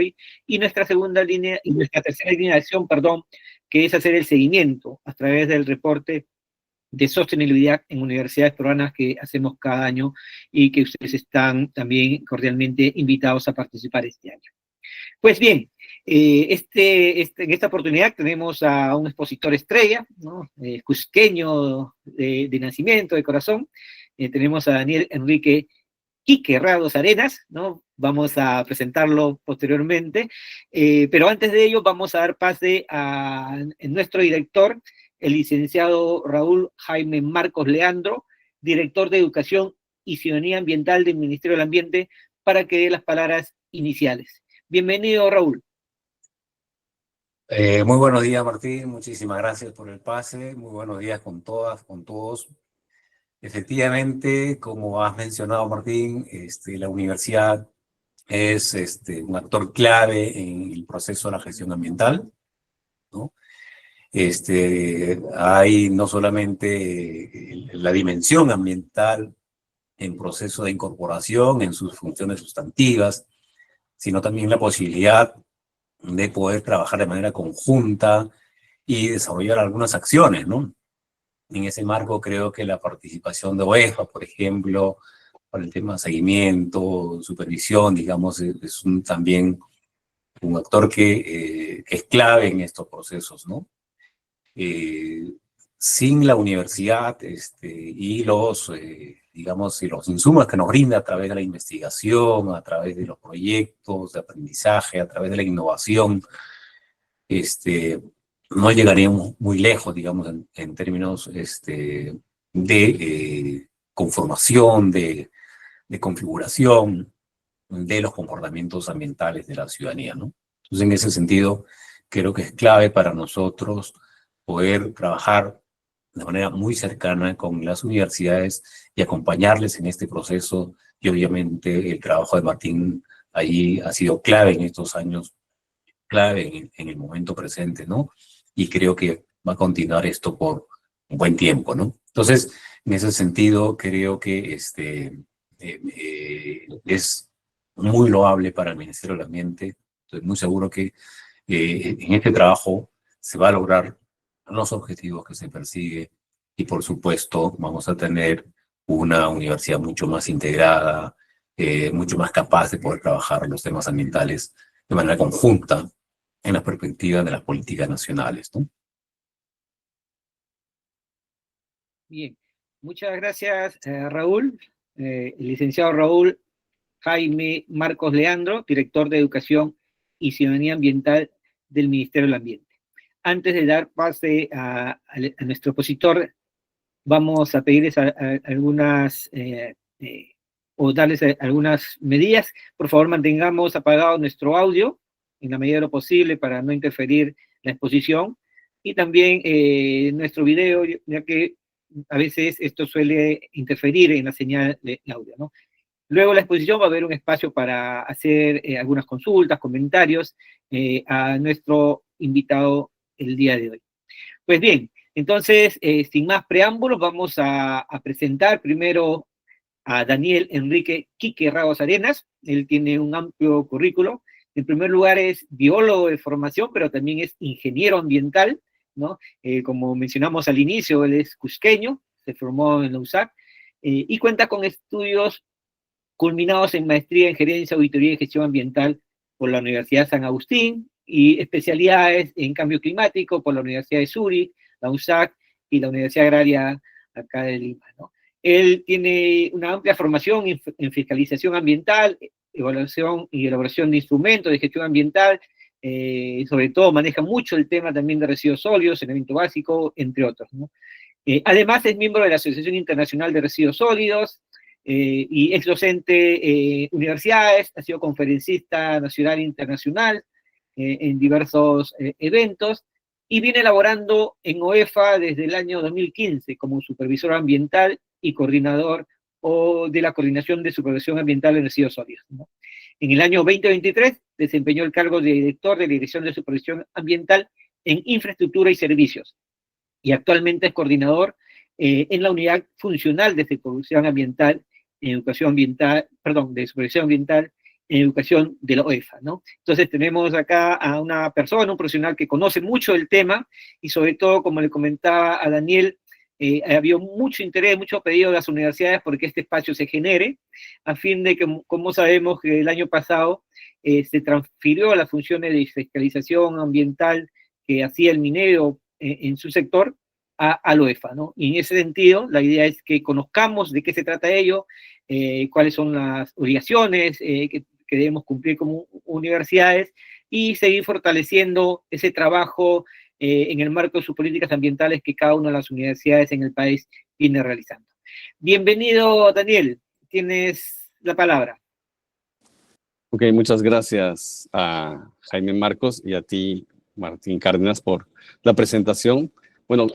y nuestra segunda línea, y nuestra tercera línea de acción, perdón, que es hacer el seguimiento a través del reporte de sostenibilidad en universidades peruanas que hacemos cada año y que ustedes están también cordialmente invitados a participar este año. Pues bien, en esta oportunidad tenemos a un expositor estrella, ¿no? Cusqueño de nacimiento, de corazón. Tenemos a Daniel Enrique Quique Rados Arenas, ¿no? Vamos a presentarlo posteriormente, pero antes de ello vamos a dar pase a nuestro director, el licenciado Raúl Jaime Marcos Leandro, director de Educación y Ciudadanía Ambiental del Ministerio del Ambiente, para que dé las palabras iniciales. Bienvenido, Raúl. Muy buenos días, Martín. Muchísimas gracias por el pase. Muy buenos días con todas, con todos. Efectivamente, como has mencionado, Martín, la universidad es un actor clave en el proceso de la gestión ambiental, ¿no? Hay no solamente la dimensión ambiental en proceso de incorporación, en sus funciones sustantivas, sino también la posibilidad de poder trabajar de manera conjunta y desarrollar algunas acciones, ¿no? En ese marco creo que la participación de OEFA, por ejemplo, para el tema de seguimiento, supervisión, digamos, es también un actor que es clave en estos procesos, ¿no? Sin la universidad y digamos, y los insumos que nos brinda a través de la investigación, a través de los proyectos de aprendizaje, a través de la innovación, no llegaríamos muy lejos, digamos, en términos de conformación, de configuración de los comportamientos ambientales de la ciudadanía, ¿no? Entonces, en ese sentido, creo que es clave para nosotros poder trabajar de manera muy cercana con las universidades y acompañarles en este proceso. Y obviamente el trabajo de Martín allí ha sido clave en estos años, clave en el momento presente, ¿no? Y creo que va a continuar esto por un buen tiempo, ¿no? Entonces, en ese sentido, creo que es muy loable para el Ministerio del Ambiente. Estoy muy seguro que en este trabajo se va a lograr los objetivos que se persigue y, por supuesto, vamos a tener una universidad mucho más integrada, mucho más capaz de poder trabajar los temas ambientales de manera conjunta en la perspectiva de las políticas nacionales, ¿no? Bien, muchas gracias, Raúl. El licenciado Raúl Jaime Marcos Leandro, director de Educación y Ciudadanía Ambiental del Ministerio del Ambiente. Antes de dar pase a nuestro expositor, vamos a pedirles algunas o darles algunas medidas. Por favor, mantengamos apagado nuestro audio en la medida de lo posible para no interferir la exposición, y también nuestro video, ya que a veces esto suele interferir en la señal de audio, ¿no? Luego de la exposición va a haber un espacio para hacer algunas consultas, comentarios a nuestro invitado el día de hoy. Pues bien, entonces, sin más preámbulos, vamos a presentar primero a Daniel Enrique Quique Ragos Arenas. Él tiene un amplio currículo. En primer lugar es biólogo de formación, pero también es ingeniero ambiental, ¿no? Como mencionamos al inicio, él es cusqueño, se formó en la USAC, y cuenta con estudios culminados en maestría en gerencia, auditoría y gestión ambiental por la Universidad San Agustín, y especialidades en cambio climático por la Universidad de Zurich, la USAC y la Universidad Agraria acá de Lima, ¿no? Él tiene una amplia formación en fiscalización ambiental, evaluación y elaboración de instrumentos de gestión ambiental, sobre todo maneja mucho el tema también de residuos sólidos, saneamiento básico, entre otros, ¿no? Además es miembro de la Asociación Internacional de Residuos Sólidos, y ex docente universidades, ha sido conferencista nacional e internacional en diversos eventos, y viene elaborando en OEFA desde el año 2015 como supervisor ambiental y coordinador de la Coordinación de Supervisión Ambiental de Residuos Sólidos, ¿no? En el año 2023 desempeñó el cargo de director de la Dirección de Supervisión Ambiental en Infraestructura y Servicios, y actualmente es coordinador en la Unidad Funcional de Supervisión Ambiental, Educación Ambiental, perdón, de Supervisión Ambiental en educación de la OEFA, ¿no? Entonces tenemos acá a una persona, un profesional que conoce mucho el tema y sobre todo, como le comentaba a Daniel, había mucho interés, mucho pedido de las universidades porque este espacio se genere, a fin de que, como sabemos que el año pasado se transfirió las funciones de fiscalización ambiental que hacía el minero en su sector a la OEFA, ¿no? Y en ese sentido, la idea es que conozcamos de qué se trata ello, cuáles son las obligaciones que debemos cumplir como universidades y seguir fortaleciendo ese trabajo en el marco de sus políticas ambientales que cada una de las universidades en el país viene realizando. Bienvenido, Daniel. Tienes la palabra. Ok, muchas gracias a Jaime Marcos y a ti, Martín Cárdenas, por la presentación. Bueno,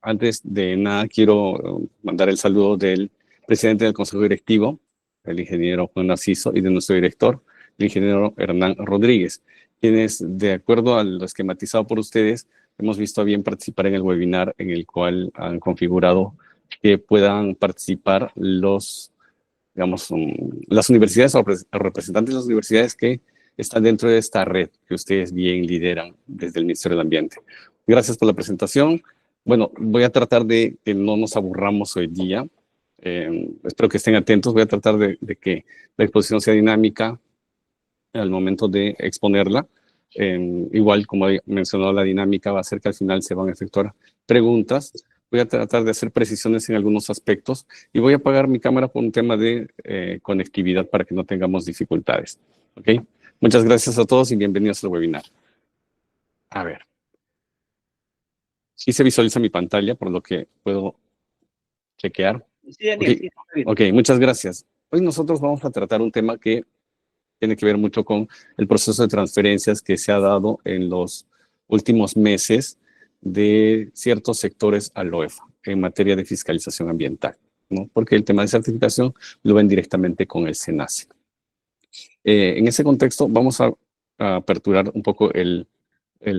antes de nada quiero mandar el saludo del presidente del Consejo Directivo, el ingeniero Juan Narciso, y de nuestro director, el ingeniero Hernán Rodríguez, quienes, de acuerdo a lo esquematizado por ustedes, hemos visto a bien participar en el webinar en el cual han configurado que puedan participar digamos, las universidades o representantes de las universidades que están dentro de esta red que ustedes bien lideran desde el Ministerio del Ambiente. Gracias por la presentación. Bueno, voy a tratar de que no nos aburramos hoy día. Espero que estén atentos. Voy a tratar de que la exposición sea dinámica al momento de exponerla. Igual, como mencionó, la dinámica va a ser que al final se van a efectuar preguntas. Voy a tratar de hacer precisiones en algunos aspectos y voy a apagar mi cámara por un tema de conectividad para que no tengamos dificultades. ¿Ok? Muchas gracias a todos y bienvenidos al webinar. A ver. Sí se visualiza mi pantalla, por lo que puedo chequear. Sí, Daniel, Okay. sí, está bien. Ok, muchas gracias. Hoy nosotros vamos a tratar un tema que tiene que ver mucho con el proceso de transferencias que se ha dado en los últimos meses de ciertos sectores a la OEFA en materia de fiscalización ambiental, ¿no? Porque el tema de certificación lo ven directamente con el SENACE. En ese contexto vamos a aperturar un poco el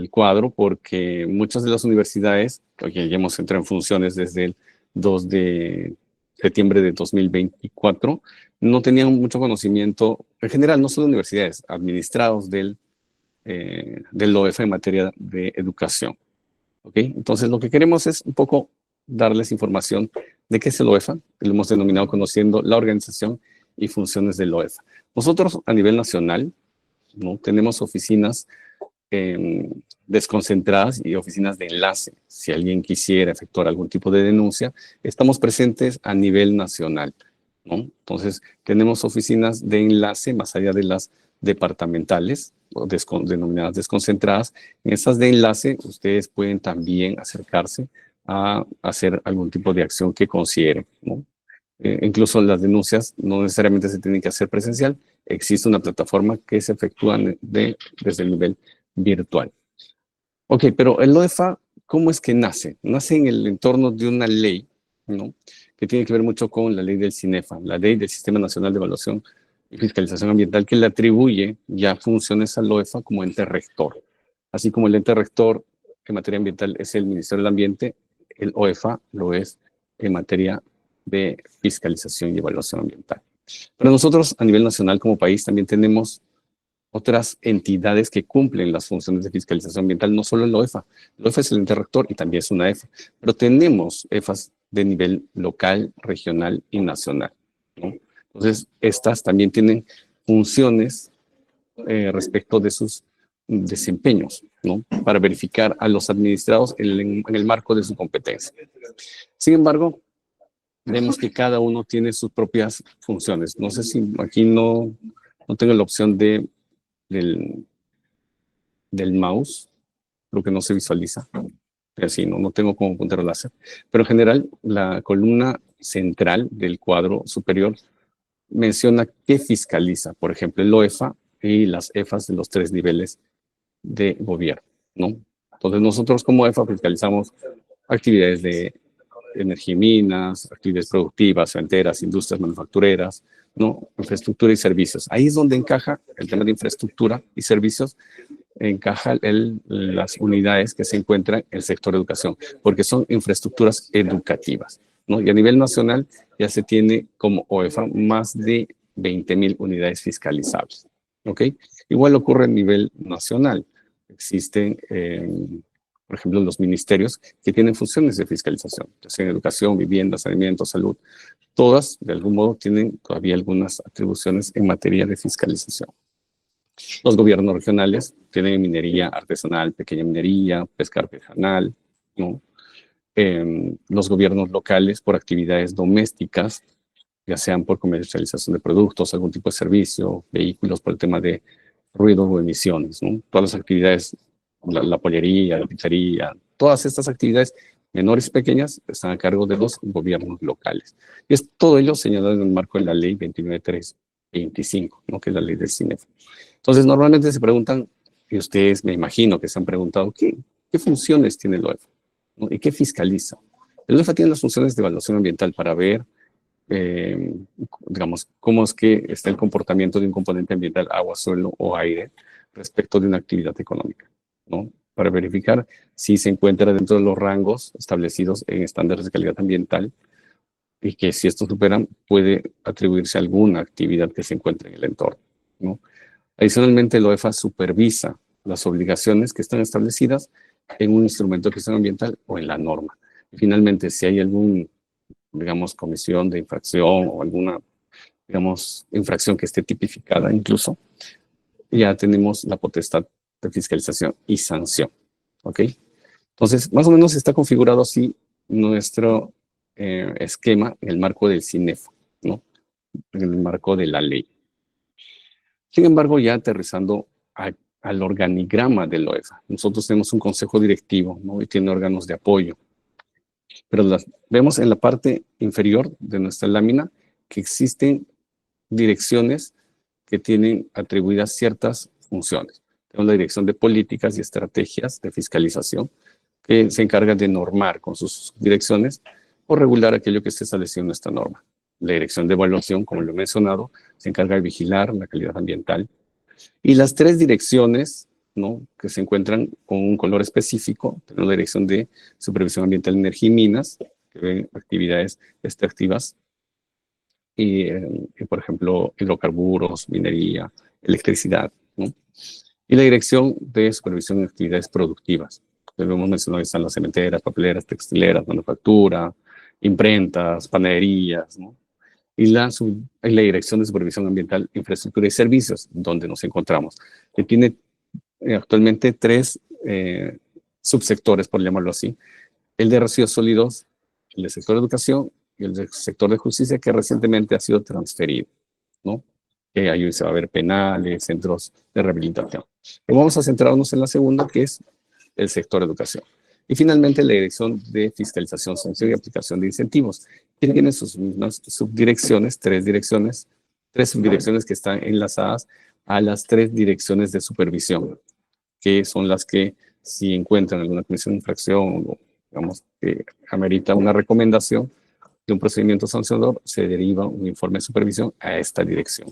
cuadro porque muchas de las universidades, que ya hemos entrado en funciones desde el 2 de septiembre de 2024, no tenían mucho conocimiento, en general, no solo universidades, administrados del OEFA en materia de educación. ¿Okay? Entonces, lo que queremos es un poco darles información de qué es el OEFA, que lo hemos denominado conociendo la organización y funciones del OEFA. Nosotros, a nivel nacional, ¿no? Tenemos oficinas desconcentradas y oficinas de enlace. Si alguien quisiera efectuar algún tipo de denuncia, estamos presentes a nivel nacional, ¿no? Entonces, tenemos oficinas de enlace más allá de las departamentales, o denominadas desconcentradas. En esas de enlace, ustedes pueden también acercarse a hacer algún tipo de acción que consideren, ¿no? Incluso las denuncias no necesariamente se tienen que hacer presencial. Existe una plataforma que se efectúa desde el nivel virtual. Ok, pero el OEFA, ¿cómo es que nace? Nace en el entorno de una ley, ¿no? Que tiene que ver mucho con la ley del CINEFA, la ley del Sistema Nacional de Evaluación y Fiscalización Ambiental, que le atribuye ya funciones al OEFA como ente rector. Así como el ente rector en materia ambiental es el Ministerio del Ambiente, el OEFA lo es en materia de fiscalización y evaluación ambiental. Pero nosotros a nivel nacional como país también tenemos otras entidades que cumplen las funciones de fiscalización ambiental, no solo el OEFA. El OEFA es el ente rector y también es una EFA, pero tenemos EFAs de nivel local, regional y nacional, ¿no? Entonces, estas también tienen funciones respecto de sus desempeños, ¿no? Para verificar a los administrados en el marco de su competencia. Sin embargo, vemos que cada uno tiene sus propias funciones. No sé si aquí no tengo la opción del mouse, creo que no se visualiza. Así, no tengo como puntero láser. Pero en general, la columna central del cuadro superior menciona qué fiscaliza. Por ejemplo, el OEFA y las EFAs de los 3 niveles de gobierno, ¿no? Entonces, nosotros como EFA fiscalizamos actividades de energía y minas, actividades productivas, enteras, industrias manufactureras, ¿no? Infraestructura y servicios. Ahí es donde encaja el tema de infraestructura y servicios, encaja las unidades que se encuentran en el sector de educación, porque son infraestructuras educativas, ¿no? Y a nivel nacional ya se tiene como OEFA más de 20.000 unidades fiscalizables. ¿Ok? Igual ocurre a nivel nacional. Existen, por ejemplo, los ministerios que tienen funciones de fiscalización, ya sea en educación, vivienda, saneamiento, salud. Todas, de algún modo, tienen todavía algunas atribuciones en materia de fiscalización. Los gobiernos regionales tienen minería artesanal, pequeña minería, pesca artesanal, ¿no? Los gobiernos locales por actividades domésticas, ya sean por comercialización de productos, algún tipo de servicio, vehículos por el tema de ruido o emisiones, ¿no? Todas las actividades, la pollería, la pizzería, todas estas actividades menores y pequeñas están a cargo de los gobiernos locales. Y es todo ello señalado en el marco de la ley 29325, ¿no? Que es la ley del CINEF. Entonces, normalmente se preguntan, y ustedes me imagino que se han preguntado, ¿qué funciones tiene el OEFA? ¿No? ¿Y qué fiscaliza? El OEFA tiene las funciones de evaluación ambiental para ver, digamos, cómo es que está el comportamiento de un componente ambiental, agua, suelo o aire, respecto de una actividad económica, ¿no? Para verificar si se encuentra dentro de los rangos establecidos en estándares de calidad ambiental y que si estos superan, puede atribuirse a alguna actividad que se encuentre en el entorno, ¿no? Adicionalmente, el OEFA supervisa las obligaciones que están establecidas en un instrumento de gestión ambiental o en la norma. Y finalmente, si hay algún, digamos, comisión de infracción o alguna, digamos, infracción que esté tipificada incluso, ya tenemos la potestad de fiscalización y sanción, ¿ok? Entonces, más o menos está configurado así nuestro esquema en el marco del CINEF, ¿no? En el marco de la ley. Sin embargo, ya aterrizando al organigrama del OEFA, nosotros tenemos un consejo directivo, ¿no? Y tiene órganos de apoyo. Pero vemos en la parte inferior de nuestra lámina que existen direcciones que tienen atribuidas ciertas funciones. Tenemos la dirección de políticas y estrategias de fiscalización, que se encarga de normar con sus direcciones o regular aquello que esté establecido en nuestra norma. La dirección de evaluación, como lo he mencionado, se encarga de vigilar la calidad ambiental. Y las tres direcciones, ¿no?, que se encuentran con un color específico, tenemos la dirección de supervisión ambiental, energía y minas, que ven actividades extractivas, y por ejemplo, hidrocarburos, minería, electricidad, ¿no? Y la dirección de supervisión de actividades productivas. Lo hemos mencionado, están las cementeras, papeleras, textileras, manufactura, imprentas, panaderías, ¿no? Y la Dirección de Supervisión Ambiental, Infraestructura y Servicios, donde nos encontramos, que tiene actualmente tres subsectores, por llamarlo así: el de residuos sólidos, el del sector de educación y el del sector de justicia, que recientemente ha sido transferido, ¿no? Ahí se va a ver penales, centros de rehabilitación. Pero vamos a centrarnos en la segunda, que es el sector de educación. Y finalmente, la Dirección de Fiscalización, Sanción y Aplicación de Incentivos, que tiene sus mismas subdirecciones, tres subdirecciones que están enlazadas a las tres direcciones de supervisión, que son las que, si encuentran alguna comisión de infracción o, digamos, que amerita una recomendación de un procedimiento sancionador, se deriva un informe de supervisión a esta dirección,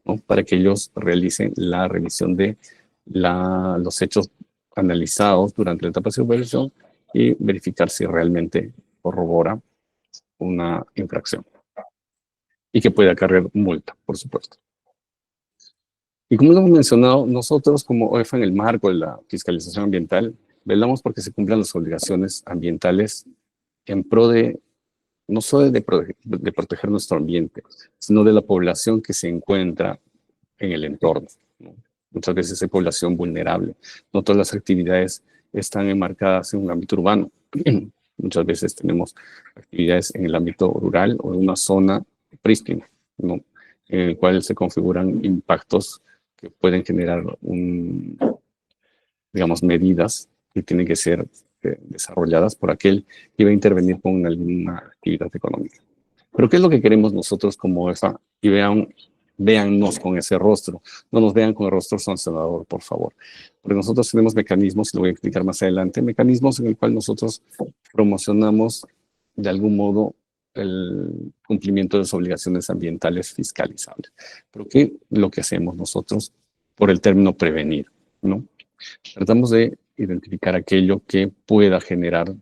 ¿no?, para que ellos realicen la revisión de los hechos analizados durante la etapa de supervisión y verificar si realmente corrobora una infracción y que puede acarrear multa, por supuesto. Y como lo hemos mencionado, nosotros como OEFA, en el marco de la fiscalización ambiental, velamos porque se cumplan las obligaciones ambientales en pro de, no solo de proteger nuestro ambiente, sino de la población que se encuentra en el entorno, ¿no? Muchas veces hay población vulnerable. No todas las actividades están enmarcadas en un ámbito urbano. Muchas veces tenemos actividades en el ámbito rural o en una zona prístina, ¿no?, en el cual se configuran impactos que pueden generar digamos, medidas que tienen que ser desarrolladas por aquel que va a intervenir con alguna actividad económica. Pero ¿qué es lo que queremos nosotros como OEFA? Y véannos con ese rostro, no nos vean con el rostro sancionador, por favor. Porque nosotros tenemos mecanismos, y lo voy a explicar más adelante, mecanismos en el cual nosotros promocionamos de algún modo el cumplimiento de las obligaciones ambientales fiscalizables. Pero ¿qué es lo que hacemos nosotros por el término prevenir, ¿no? Tratamos de identificar aquello que pueda generar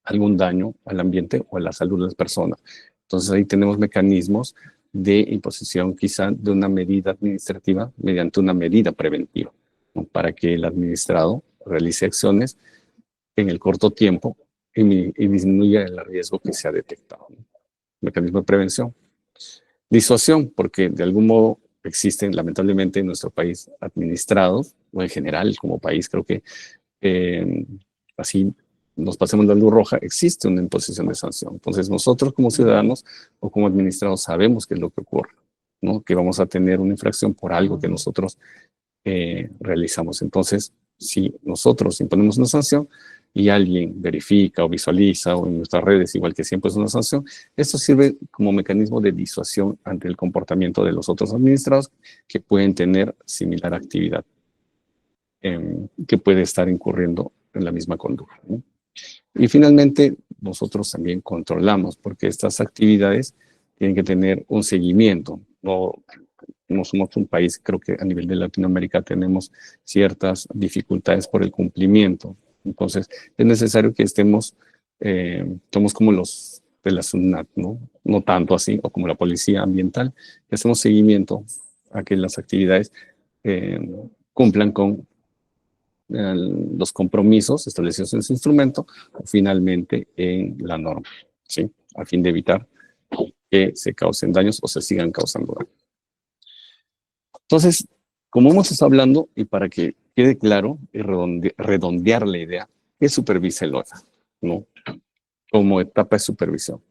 algún daño al ambiente o a la salud de las personas. Entonces ahí tenemos mecanismos de imposición quizá de una medida administrativa mediante una medida preventiva, ¿no? Para que el administrado realice acciones en el corto tiempo y disminuya el riesgo que se ha detectado, ¿no? Mecanismo de prevención. Disuasión, porque de algún modo existen lamentablemente en nuestro país administrados, o en general como país creo que así nos pasemos la luz roja, existe una imposición de sanción. Entonces nosotros como ciudadanos o como administrados sabemos qué es lo que ocurre, ¿no? Que vamos a tener una infracción por algo que nosotros realizamos. Entonces, si nosotros imponemos una sanción y alguien verifica o visualiza o en nuestras redes, igual que siempre es una sanción, esto sirve como mecanismo de disuasión ante el comportamiento de los otros administrados que pueden tener similar actividad, que puede estar incurriendo en la misma conducta, ¿no? Y finalmente, nosotros también controlamos, porque estas actividades tienen que tener un seguimiento. No somos un país, creo que a nivel de Latinoamérica tenemos ciertas dificultades por el cumplimiento. Entonces, es necesario que somos como los de la SUNAT, ¿no? No tanto así, o como la policía ambiental, que hacemos seguimiento a que las actividades cumplan con los compromisos establecidos en su instrumento o finalmente en la norma, ¿sí? A fin de evitar que se causen daños o se sigan causando daños. Entonces, como hemos estado hablando, y para que quede claro y redondear la idea, ¿qué supervisa el OEFA, ¿no? Como etapa de supervisión.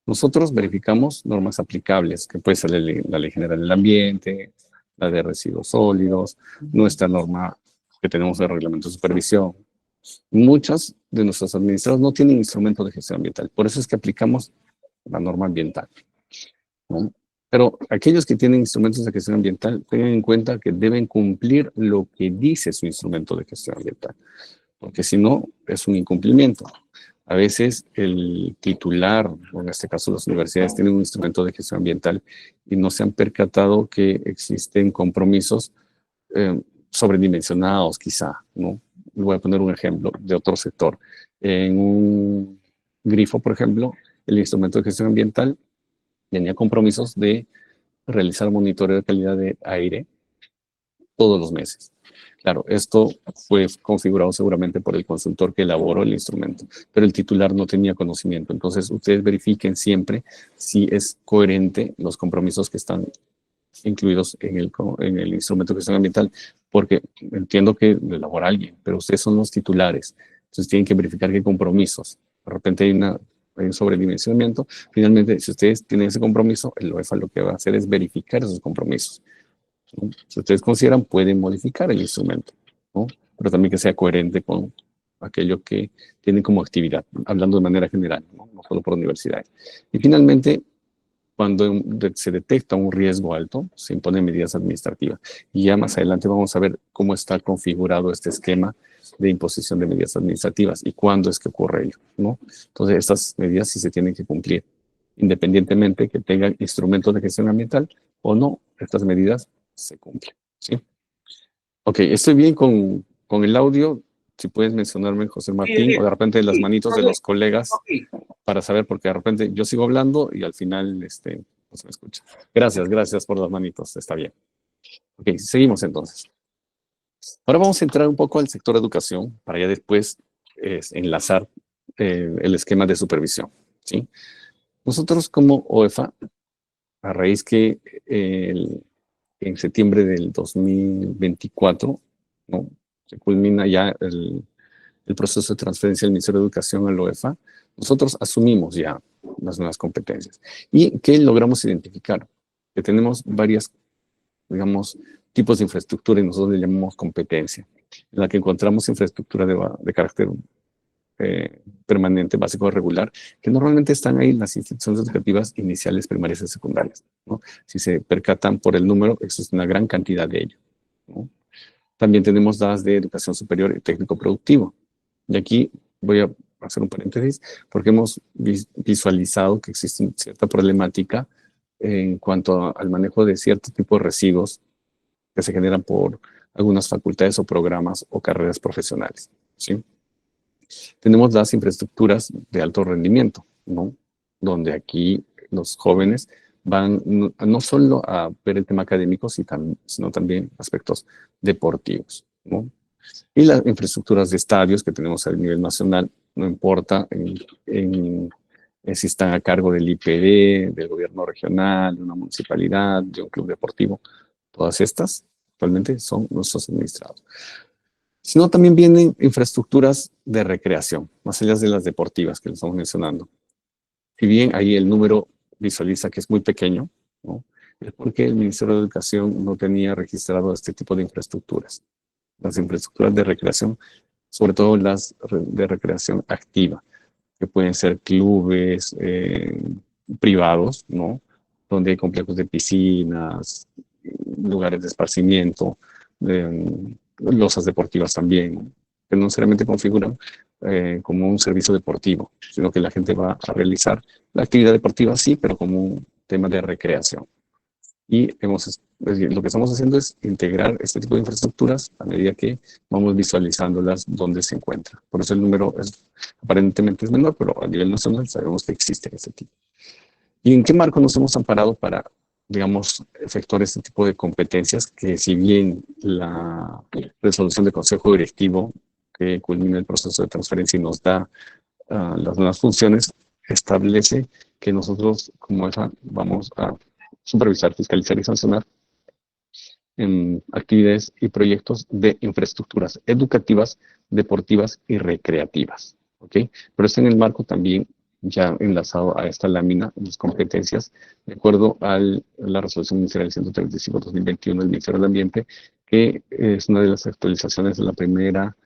Nosotros verificamos normas aplicables, que puede ser la Ley General del Ambiente, la de residuos sólidos, nuestra norma que tenemos de reglamento de supervisión. Muchas de nuestros administrados no tienen instrumento de gestión ambiental, por eso es que aplicamos la norma ambiental, ¿no? Pero aquellos que tienen instrumentos de gestión ambiental, tengan en cuenta que deben cumplir lo que dice su instrumento de gestión ambiental, porque si no, es un incumplimiento. A veces el titular, o en este caso las universidades, tienen un instrumento de gestión ambiental y no se han percatado que existen compromisos sobredimensionados quizá, ¿no? Voy a poner un ejemplo de otro sector. En un grifo, por ejemplo, el instrumento de gestión ambiental tenía compromisos de realizar monitoreo de calidad de aire todos los meses. Claro, esto fue configurado seguramente por el consultor que elaboró el instrumento, pero el titular no tenía conocimiento. Entonces, ustedes verifiquen siempre si es coherente los compromisos que están incluidos en el instrumento de gestión ambiental, porque entiendo que lo elabora alguien, pero ustedes son los titulares. Entonces, tienen que verificar qué compromisos. De repente hay un sobredimensionamiento. Finalmente, si ustedes tienen ese compromiso, el OEFA lo que va a hacer es verificar esos compromisos, ¿no? Si ustedes consideran, pueden modificar el instrumento, ¿no? Pero también que sea coherente con aquello que tienen como actividad, hablando de manera general, ¿no? No solo por universidades. Y finalmente, cuando se detecta un riesgo alto, se imponen medidas administrativas. Y ya más adelante vamos a ver cómo está configurado este esquema de imposición de medidas administrativas y cuándo es que ocurre ello, ¿no? Entonces, estas medidas sí se tienen que cumplir, independientemente que tengan instrumentos de gestión ambiental o no, estas medidas se cumplen, ¿sí? Ok, estoy bien con el audio. Si puedes mencionarme, José Martín, o de repente las manitos de los colegas, para saber, porque de repente yo sigo hablando y al final no se me escucha. Gracias por las manitos, está bien. Ok, seguimos entonces. Ahora vamos a entrar un poco al sector educación, para ya después enlazar el esquema de supervisión, ¿sí? Nosotros como OEFA, a raíz que en septiembre del 2024, ¿no?, se culmina ya el proceso de transferencia del Ministerio de Educación al OEFA, nosotros asumimos ya las nuevas competencias. ¿Y qué logramos identificar? Que tenemos varias, digamos, tipos de infraestructura y nosotros le llamamos competencia, en la que encontramos infraestructura de carácter permanente, básico o regular, que normalmente están ahí en las instituciones educativas iniciales, primarias y secundarias, ¿no? Si se percatan por el número, existe una gran cantidad de ello, ¿no? También tenemos las de educación superior y técnico-productivo. Y aquí voy a hacer un paréntesis, porque hemos visualizado que existe cierta problemática en cuanto al manejo de cierto tipo de residuos que se generan por algunas facultades o programas o carreras profesionales, ¿sí? Tenemos las infraestructuras de alto rendimiento, ¿no? Donde aquí los jóvenes van no solo a ver el tema académico, sino también aspectos deportivos, ¿no? Y las infraestructuras de estadios que tenemos a nivel nacional, no importa si están a cargo del IPD, del gobierno regional, de una municipalidad, de un club deportivo, todas estas actualmente son nuestros administrados. Sino también vienen infraestructuras de recreación, más allá de las deportivas que les estamos mencionando. Si bien ahí el número visualiza que es muy pequeño, ¿no? Es porque el Ministerio de Educación no tenía registrado este tipo de infraestructuras. Las infraestructuras de recreación, sobre todo las de recreación activa, que pueden ser clubes privados, ¿no? Donde hay complejos de piscinas, lugares de esparcimiento, losas deportivas también, que no necesariamente configuran como un servicio deportivo, sino que la gente va a realizar la actividad deportiva, sí, pero como un tema de recreación. Y lo que estamos haciendo es integrar este tipo de infraestructuras a medida que vamos visualizándolas donde se encuentran. Por eso el número aparentemente es menor, pero a nivel nacional sabemos que existe este tipo. ¿Y en qué marco nos hemos amparado para, digamos, efectuar este tipo de competencias? Que si bien la resolución del Consejo Directivo que culmina el proceso de transferencia y nos da las nuevas funciones, establece que nosotros como EFA vamos a supervisar, fiscalizar y sancionar en actividades y proyectos de infraestructuras educativas, deportivas y recreativas. ¿Ok? Pero esto en el marco también ya enlazado a esta lámina de competencias, de acuerdo a la resolución ministerial 135-2021 del Ministerio del Ambiente, que es una de las actualizaciones de la primera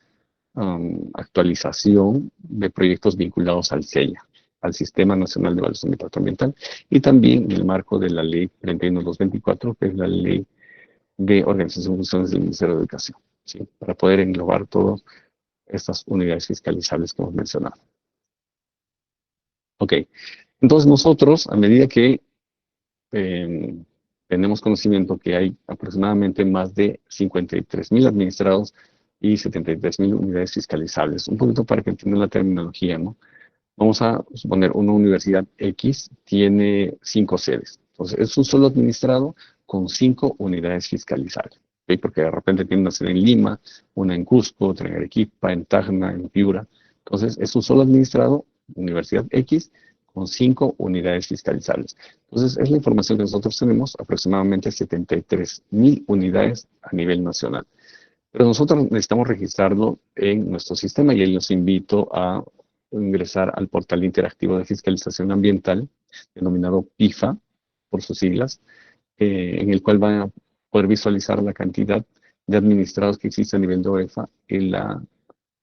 actualización de proyectos vinculados al SEIA, al Sistema Nacional de Evaluación de Impacto Ambiental, y también en el marco de la Ley 31-224, que es la Ley de Organización y Funciones del Ministerio de Educación, ¿sí? Para poder englobar todas estas unidades fiscalizables que hemos mencionado. Ok, entonces nosotros, a medida que tenemos conocimiento que hay aproximadamente más de 53,000 administrados y 73,000 unidades fiscalizables, un poquito para que entiendan la terminología, ¿no? Vamos a suponer una universidad X tiene 5 sedes. Entonces, es un solo administrado con 5 unidades fiscalizables. ¿Okay? Porque de repente tiene una sede en Lima, una en Cusco, otra en Arequipa, en Tacna, en Piura. Entonces, es un solo administrado, Universidad X, con 5 unidades fiscalizables. Entonces, es la información que nosotros tenemos, aproximadamente 73,000 unidades a nivel nacional. Pero nosotros necesitamos registrarlo en nuestro sistema y ahí los invito a ingresar al portal interactivo de fiscalización ambiental, denominado PIFA, por sus siglas, en el cual van a poder visualizar la cantidad de administrados que existe a nivel de OEFA y la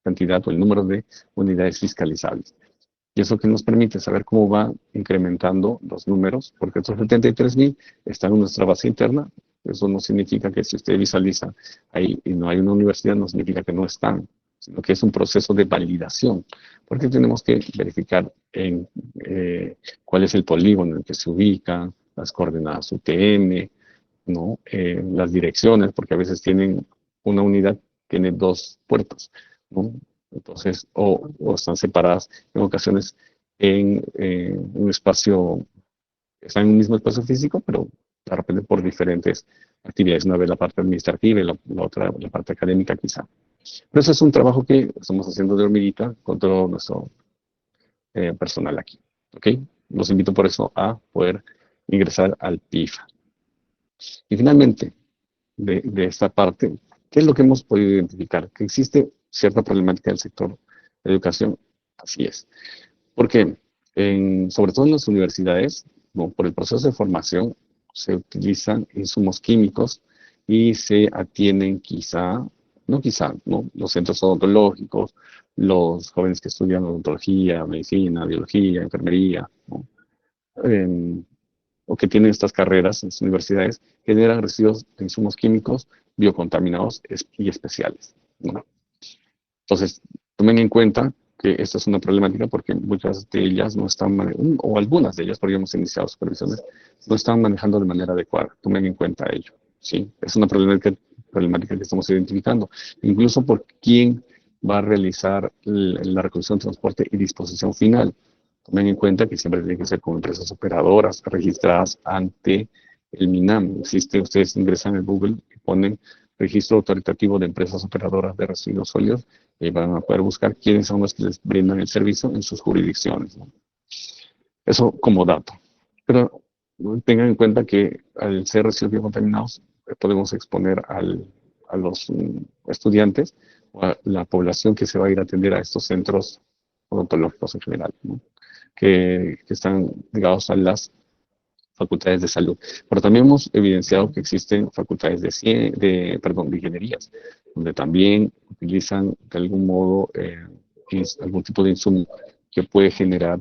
cantidad o el número de unidades fiscalizables. Y eso que nos permite saber cómo va incrementando los números, porque estos 73,000 están en nuestra base interna. Eso no significa que si usted visualiza ahí y no hay una universidad, no significa que no están, sino que es un proceso de validación, porque tenemos que verificar cuál es el polígono en el que se ubica, las coordenadas UTM, ¿no? Las direcciones, porque a veces tienen una unidad, tiene 2 puertas, ¿no? Entonces, o están separadas en ocasiones en un espacio, están en un mismo espacio físico, pero de repente por diferentes actividades, una vez la parte administrativa y la otra la parte académica quizá. Pero eso es un trabajo que estamos haciendo de hormiguita con todo nuestro personal aquí. ¿Ok? Los invito por eso a poder ingresar al PIFA. Y finalmente, de esta parte, ¿qué es lo que hemos podido identificar? Que existe cierta problemática del sector de educación. Así es. Porque, sobre todo en las universidades, ¿no? Por el proceso de formación, se utilizan insumos químicos y se atienden ¿no? Los centros odontológicos, los jóvenes que estudian odontología, medicina, biología, enfermería, ¿no? O que tienen estas carreras en las universidades, generan residuos de insumos químicos biocontaminados y especiales, ¿no? Entonces, tomen en cuenta que esta es una problemática porque muchas de ellas no están o algunas de ellas, porque hemos iniciado supervisiones, no están manejando de manera adecuada. Tomen en cuenta ello, ¿sí? Es una problemática que estamos identificando. Incluso por quién va a realizar la recolección, transporte y disposición final. Tomen en cuenta que siempre tiene que ser con empresas operadoras registradas ante el MINAM. Ustedes ingresan en Google y ponen registro autoritativo de empresas operadoras de residuos sólidos y van a poder buscar quiénes son los que les brindan el servicio en sus jurisdicciones, ¿no? Eso como dato. Pero tengan en cuenta que al ser residuos biocontaminados podemos exponer a los estudiantes o a la población que se va a ir a atender a estos centros odontológicos en general, ¿no? que están ligados a las facultades de salud. Pero también hemos evidenciado que existen facultades de ingenierías, donde también utilizan de algún modo algún tipo de insumo que puede generar,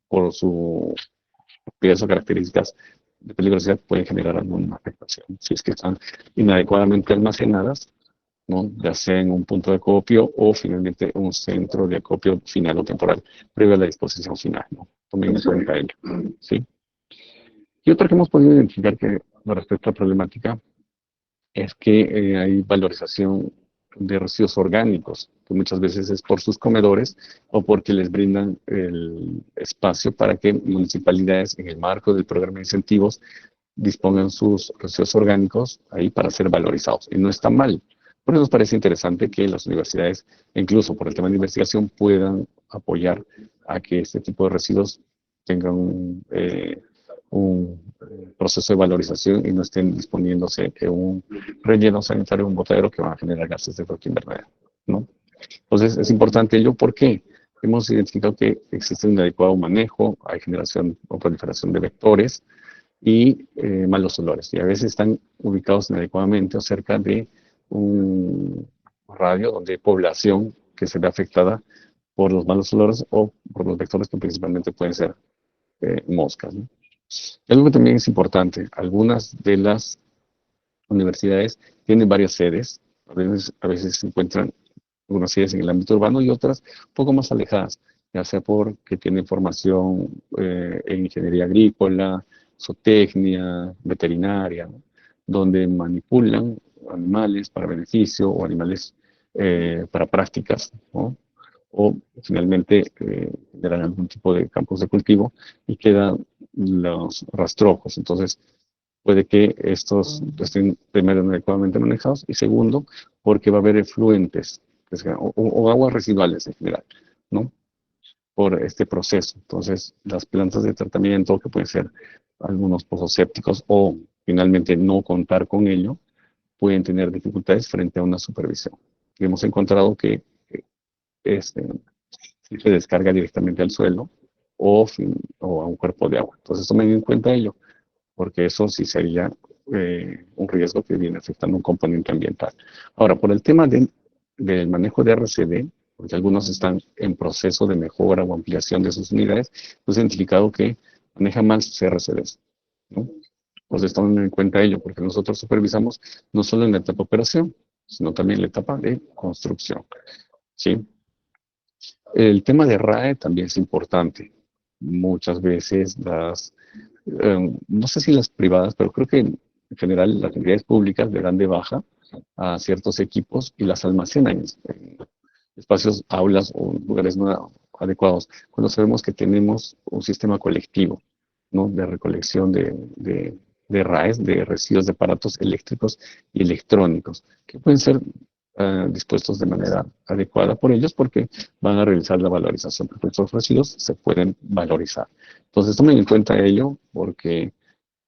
por su propiedades o características de peligrosidad, pueden generar alguna afectación. Si es que están inadecuadamente almacenadas, ¿no? Ya sea en un punto de acopio o finalmente un centro de acopio final o temporal, previo a la disposición final, ¿no? Tomen en cuenta ello, ¿sí? Y otra que hemos podido identificar que respecto a la problemática es que hay valorización de residuos orgánicos, que muchas veces es por sus comedores o porque les brindan el espacio para que municipalidades en el marco del programa de incentivos dispongan sus residuos orgánicos ahí para ser valorizados. Y no está mal. Por eso nos parece interesante que las universidades, incluso por el tema de investigación, puedan apoyar a que este tipo de residuos tengan un proceso de valorización y no estén disponiéndose de un relleno sanitario, un botadero que van a generar gases de efecto invernadero, ¿no? Entonces, es importante ello porque hemos identificado que existe un adecuado manejo, hay generación o proliferación de vectores y malos olores. Y a veces están ubicados inadecuadamente o cerca de un radio donde hay población que se ve afectada por los malos olores o por los vectores que principalmente pueden ser moscas, ¿no? Algo que también es importante, algunas de las universidades tienen varias sedes, a veces se encuentran algunas sedes en el ámbito urbano y otras un poco más alejadas, ya sea porque tienen formación en ingeniería agrícola, zootecnia, veterinaria, ¿no? Donde manipulan animales para beneficio o animales para prácticas, ¿no? O finalmente generan algún tipo de campos de cultivo y quedan los rastrojos. Entonces, puede que estos estén primero no adecuadamente manejados y segundo, porque va a haber efluentes o aguas residuales en general, ¿no? Por este proceso. Entonces, las plantas de tratamiento, que pueden ser algunos pozos sépticos o finalmente no contar con ello, pueden tener dificultades frente a una supervisión. Y hemos encontrado que si se descarga directamente al suelo o a un cuerpo de agua. Entonces, tomen en cuenta ello, porque eso sí sería un riesgo que viene afectando un componente ambiental. Ahora, por el tema del manejo de RCD, porque algunos están en proceso de mejora o ampliación de sus unidades, hemos identificado que manejan mal sus RCDs, ¿no? Entonces, tomen en cuenta ello, porque nosotros supervisamos no solo en la etapa de operación, sino también en la etapa de construcción, ¿sí? El tema de RAE también es importante. Muchas veces no sé si las privadas, pero creo que en general las entidades públicas le dan de baja a ciertos equipos y las almacenan en espacios, aulas o lugares no adecuados, cuando sabemos que tenemos un sistema colectivo, ¿no? De recolección de RAEs, de residuos de aparatos eléctricos y electrónicos, que pueden ser dispuestos de manera adecuada por ellos porque van a realizar la valorización, porque estos residuos se pueden valorizar. Entonces tomen en cuenta ello porque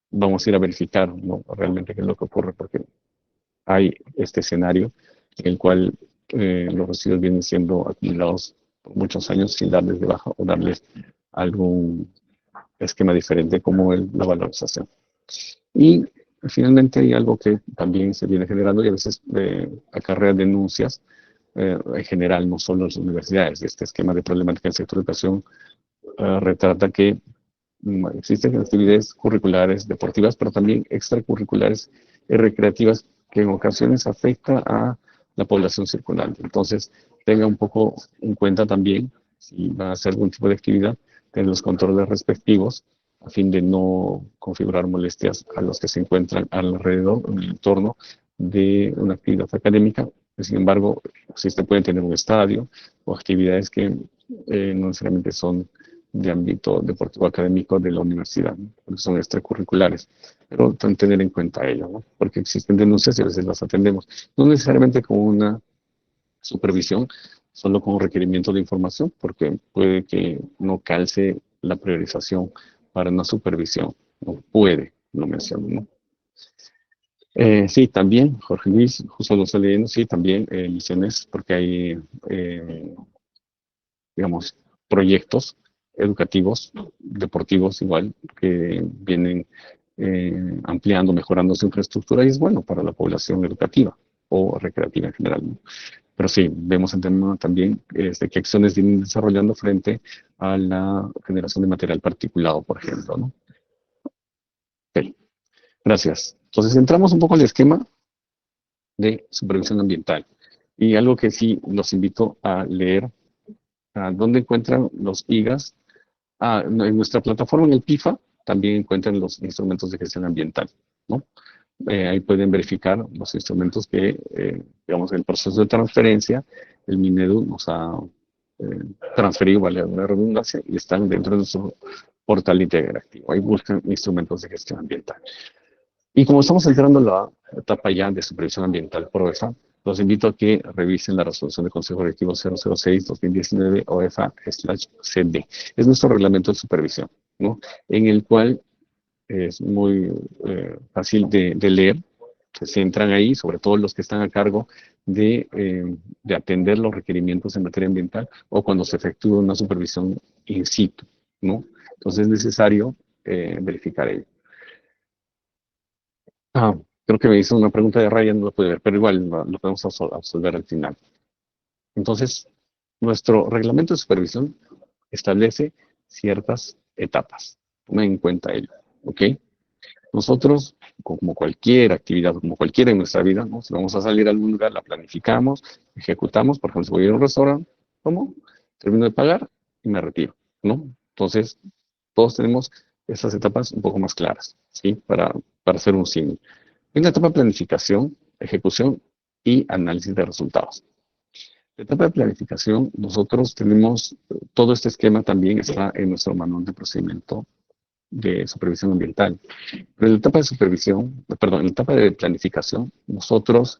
vamos a ir a verificar, ¿no? Realmente qué es lo que ocurre, porque hay este escenario en el cual los residuos vienen siendo acumulados por muchos años sin darles de baja o darles algún esquema diferente como la valorización. Y finalmente hay algo que también se viene generando y a veces acarrea denuncias en general, no solo en las universidades. Este esquema de problemática en el sector de educación retrata que existen actividades curriculares deportivas, pero también extracurriculares y recreativas que en ocasiones afecta a la población circundante. Entonces, tenga un poco en cuenta también, si va a hacer algún tipo de actividad, tener los controles respectivos a fin de no configurar molestias a los que se encuentran alrededor, en el entorno de una actividad académica. Sin embargo, si usted puede tener un estadio o actividades que no necesariamente son de ámbito deportivo académico de la universidad, ¿no? Porque son extracurriculares, pero tener en cuenta ello, ¿no? Porque existen denuncias y a veces las atendemos, no necesariamente con una supervisión, solo con requerimiento de información, porque puede que no calce la priorización para una supervisión, no puede, lo menciono, ¿no? Sí, también, Jorge Luis, justo lo estoy leyendo, sí, también misiones, porque hay, digamos, proyectos educativos, deportivos igual, que vienen ampliando, mejorando su infraestructura y es bueno para la población educativa o recreativa en general, ¿no? Pero sí, vemos en tema también qué acciones vienen desarrollando frente a la generación de material particulado, por ejemplo, ¿no? Ok, gracias. Entonces, entramos un poco al esquema de supervisión ambiental. Y algo que sí los invito a leer, ¿dónde encuentran los IGAS? En nuestra plataforma, en el PIFA, también encuentran los instrumentos de gestión ambiental, ¿no? Ahí pueden verificar los instrumentos que, digamos, en el proceso de transferencia, el Minedu nos ha transferido, vale la redundancia, y están dentro de nuestro portal interactivo. Ahí buscan instrumentos de gestión ambiental. Y como estamos entrando en la etapa ya de supervisión ambiental por OEFA, los invito a que revisen la resolución del Consejo Directivo 006-2019 OEFA/CD. Es nuestro reglamento de supervisión, ¿no? En el cual es muy fácil de leer. Se entran ahí, sobre todo los que están a cargo de atender los requerimientos en materia ambiental o cuando se efectúa una supervisión in situ, ¿no? Entonces es necesario verificar ello. Creo que me hizo una pregunta de Ryan, no lo pude ver, pero igual lo podemos absolver al final. Entonces, nuestro reglamento de supervisión establece ciertas etapas. Tomen en cuenta ello, ¿ok? Nosotros, como cualquier actividad, como cualquiera en nuestra vida, ¿no? Si vamos a salir a algún lugar, la planificamos, ejecutamos. Por ejemplo, si voy a ir a un restaurante, ¿cómo? Termino de pagar y me retiro, ¿no? Entonces, todos tenemos esas etapas un poco más claras, ¿sí? Para hacer un símil. En la etapa de planificación, ejecución y análisis de resultados. La etapa de planificación, nosotros tenemos todo este esquema también está en nuestro manual de procedimiento de supervisión ambiental. Pero en la etapa de supervisión, perdón, en la etapa de planificación, nosotros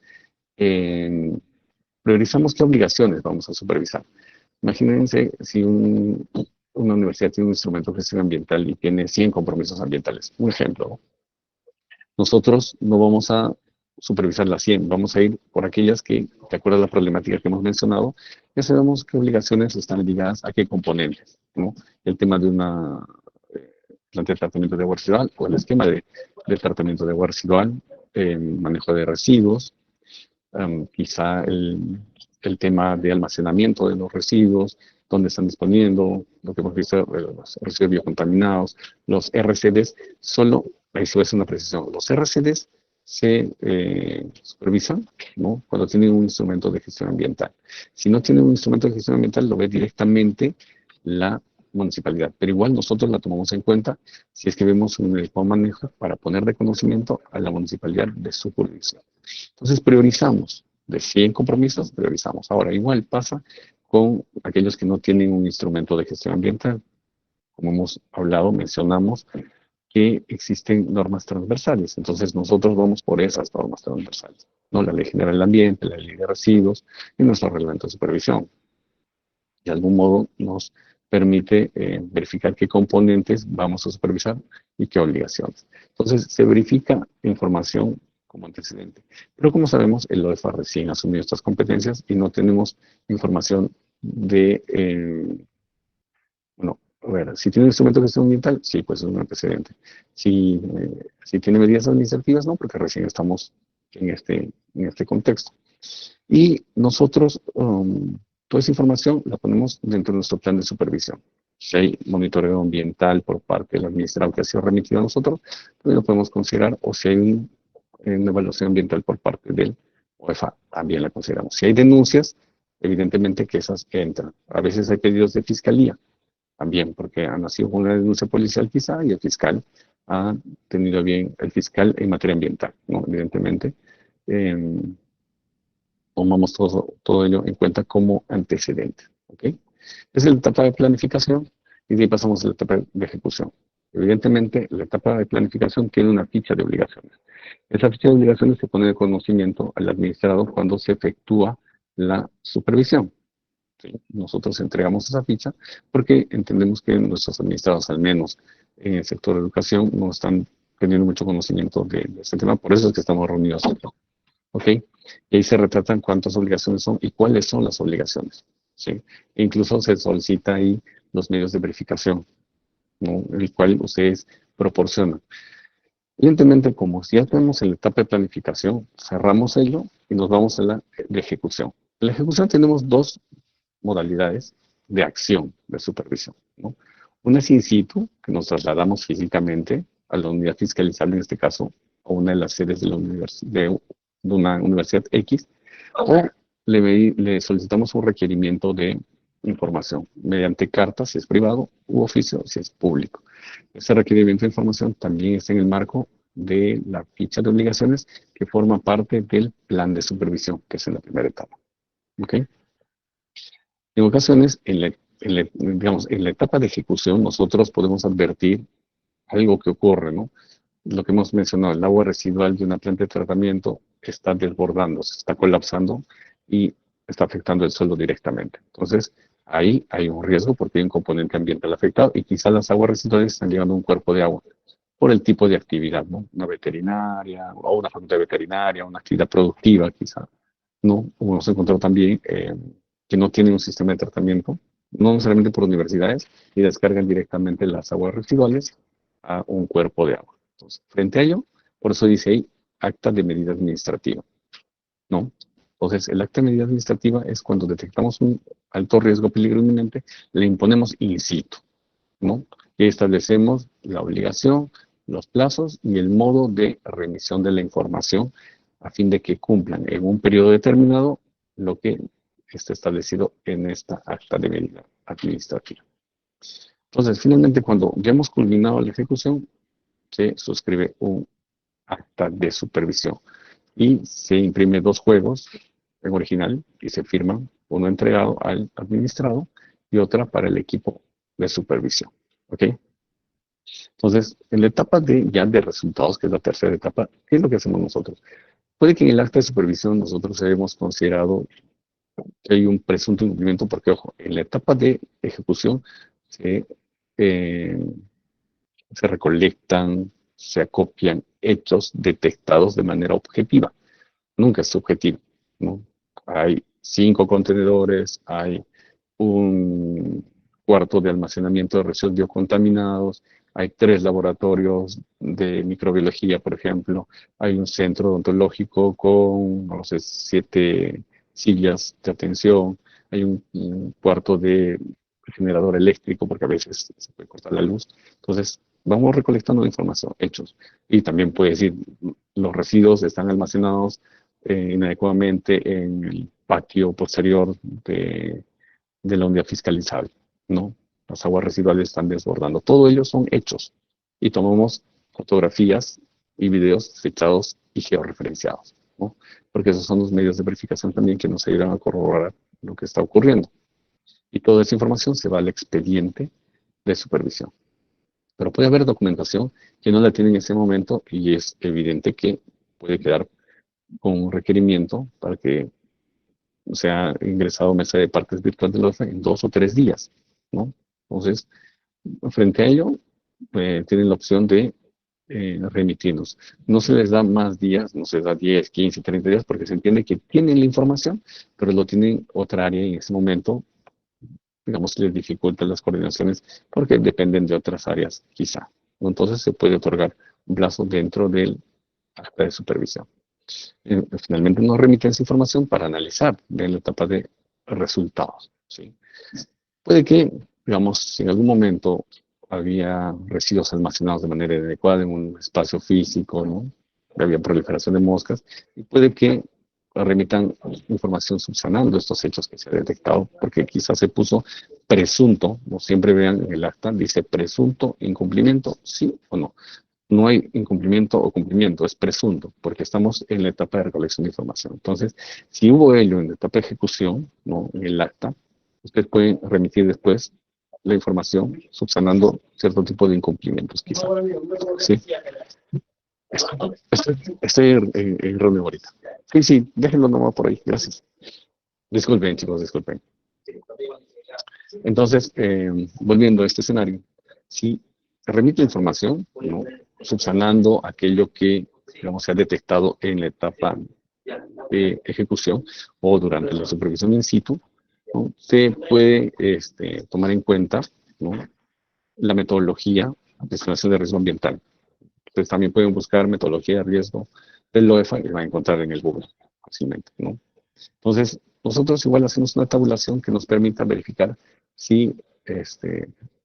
priorizamos qué obligaciones vamos a supervisar. Imagínense si una universidad tiene un instrumento de gestión ambiental y tiene 100 compromisos ambientales. Un ejemplo. Nosotros no vamos a supervisar las 100, vamos a ir por aquellas que, de acuerdo a la problemática que hemos mencionado, ya sabemos qué obligaciones están ligadas a qué componentes, ¿no? El tema de una planta de tratamiento de agua residual o el esquema de tratamiento de agua residual, manejo de residuos, quizá el tema de almacenamiento de los residuos, dónde están disponiendo, lo que hemos visto, los residuos biocontaminados, los RCDs, solo, ahí se va a hacer una precisión, los RCDs se supervisan, ¿no? Cuando tienen un instrumento de gestión ambiental. Si no tienen un instrumento de gestión ambiental, lo ve directamente la municipalidad, pero igual nosotros la tomamos en cuenta si es que vemos un adecuado manejo para poner de conocimiento a la municipalidad de su jurisdicción. Entonces priorizamos, de 100 compromisos, priorizamos. Ahora, igual pasa con aquellos que no tienen un instrumento de gestión ambiental. Como hemos hablado, mencionamos que existen normas transversales. Entonces nosotros vamos por esas normas transversales, ¿no? La Ley General del Ambiente, la Ley de Residuos y nuestro reglamento de supervisión. De algún modo nos permite verificar qué componentes vamos a supervisar y qué obligaciones. Entonces se verifica información como antecedente. Pero como sabemos, el OEFA recién asumió estas competencias y no tenemos información de, bueno, a ver, si tiene un instrumento de gestión ambiental, sí, pues es un antecedente. Si tiene medidas administrativas, no, porque recién estamos en este contexto. Y nosotros, toda esa información la ponemos dentro de nuestro plan de supervisión. Si hay monitoreo ambiental por parte del administrador que ha sido remitido a nosotros, también lo podemos considerar, o si hay una evaluación ambiental por parte del OEFA, también la consideramos. Si hay denuncias, evidentemente que esas entran. A veces hay pedidos de fiscalía, también, porque ha nacido una denuncia policial quizá, y el fiscal ha tenido bien, el fiscal en materia ambiental, ¿no? Evidentemente, tomamos todo ello en cuenta como antecedente, ¿ok? Es la etapa de planificación y de ahí pasamos a la etapa de ejecución. Evidentemente, la etapa de planificación tiene una ficha de obligaciones. Esa ficha de obligaciones se pone de conocimiento al administrado cuando se efectúa la supervisión. ¿Sí? Nosotros entregamos esa ficha porque entendemos que nuestros administrados, al menos en el sector de educación, no están teniendo mucho conocimiento de este tema, por eso es que estamos reunidos aquí. ¿Ok? Y ahí se retratan cuántas obligaciones son y cuáles son las obligaciones. ¿Sí? E incluso se solicita ahí los medios de verificación, ¿no? El cual ustedes proporcionan. Evidentemente, como ya tenemos en la etapa de planificación, cerramos ello y nos vamos a la de ejecución. En la ejecución tenemos dos modalidades de acción de supervisión, ¿no? Una es in situ, que nos trasladamos físicamente a la unidad fiscalizable, en este caso, a una de las sedes de, de una universidad X, o le solicitamos un requerimiento de información mediante carta, si es privado, u oficio, si es público. Ese requerimiento de información también está en el marco de la ficha de obligaciones que forma parte del plan de supervisión, que es en la primera etapa. ¿Ok? En ocasiones, digamos, en la etapa de ejecución, nosotros podemos advertir algo que ocurre, ¿no? Lo que hemos mencionado, el agua residual de una planta de tratamiento está desbordando, se está colapsando y está afectando el suelo directamente. Entonces, ahí hay un riesgo porque hay un componente ambiental afectado y quizás las aguas residuales están llegando a un cuerpo de agua por el tipo de actividad, ¿no? Una veterinaria, o una facultad veterinaria, una actividad productiva, quizá, ¿no? Como nos encontrado también que no tienen un sistema de tratamiento, no necesariamente por universidades, y descargan directamente las aguas residuales a un cuerpo de agua. Entonces, frente a ello, por eso dice ahí acta de medida administrativa, ¿no? Entonces, el acta de medida administrativa es cuando detectamos un alto riesgo, peligro inminente, le imponemos in situ, ¿no? Y establecemos la obligación, los plazos y el modo de remisión de la información a fin de que cumplan en un periodo determinado lo que está establecido en esta acta de medida administrativa. Entonces, finalmente, cuando ya hemos culminado la ejecución, se suscribe un acta de supervisión y se imprime 2 juegos en original y se firman, uno entregado al administrado y otra para el equipo de supervisión. ¿Ok? Entonces, en la etapa ya de resultados, que es la tercera etapa, ¿qué es lo que hacemos nosotros? Puede que en el acta de supervisión nosotros hayamos considerado que hay un presunto incumplimiento, porque, ojo, en la etapa de ejecución se recolectan, se acopian hechos detectados de manera objetiva. Nunca es subjetivo, ¿no? Hay 5 contenedores, hay un cuarto de almacenamiento de residuos biocontaminados, hay 3 laboratorios de microbiología, por ejemplo, hay un centro odontológico con, no sé, 7 sillas de atención, hay un cuarto de generador eléctrico, porque a veces se puede cortar la luz. Entonces, vamos recolectando información, hechos. Y también puede decir, los residuos están almacenados inadecuadamente en el patio posterior de la unidad fiscalizable, ¿no? Las aguas residuales están desbordando. Todo ello son hechos. Y tomamos fotografías y videos fechados y georreferenciados, ¿no? Porque esos son los medios de verificación también que nos ayudan a corroborar lo que está ocurriendo. Y toda esa información se va al expediente de supervisión. Pero puede haber documentación que no la tiene en ese momento y es evidente que puede quedar con un requerimiento para que sea ingresado a mesa de partes virtual de la OEFA en 2 o 3 días, ¿no? Entonces, frente a ello, tienen la opción de remitirnos. No se les da más días, no se les da 10, 15, 30 días, porque se entiende que tienen la información, pero lo tienen otra área en ese momento, digamos, les dificulta las coordinaciones porque dependen de otras áreas, quizá. Entonces, se puede otorgar un plazo dentro del acta de supervisión. Finalmente nos remiten esa información para analizar en la etapa de resultados, ¿sí? Puede que, digamos, si en algún momento había residuos almacenados de manera inadecuada en un espacio físico, ¿no? Había proliferación de moscas, y puede que remitan información subsanando estos hechos que se han detectado, porque quizás se puso presunto, no siempre vean en el acta, dice presunto incumplimiento, sí o no. No hay incumplimiento o cumplimiento, es presunto, porque estamos en la etapa de recolección de información. Entonces, si hubo ello en la etapa de ejecución, ¿no? En el acta, ustedes pueden remitir después la información, subsanando cierto tipo de incumplimientos, quizá. Sí. Estoy en reunión ahorita. Sí, déjenlo nomás por ahí. Gracias. Disculpen, chicos, disculpen. Entonces, volviendo a este escenario, si remite información, ¿no? Subsanando aquello que, digamos, se ha detectado en la etapa de ejecución o durante la supervisión in situ, ¿no? Se puede tomar en cuenta, ¿no? La metodología de estimación de riesgo ambiental. Ustedes también pueden buscar metodología de riesgo del LOEFA y van a encontrar en el Google fácilmente, ¿no? Entonces, nosotros igual hacemos una tabulación que nos permita verificar si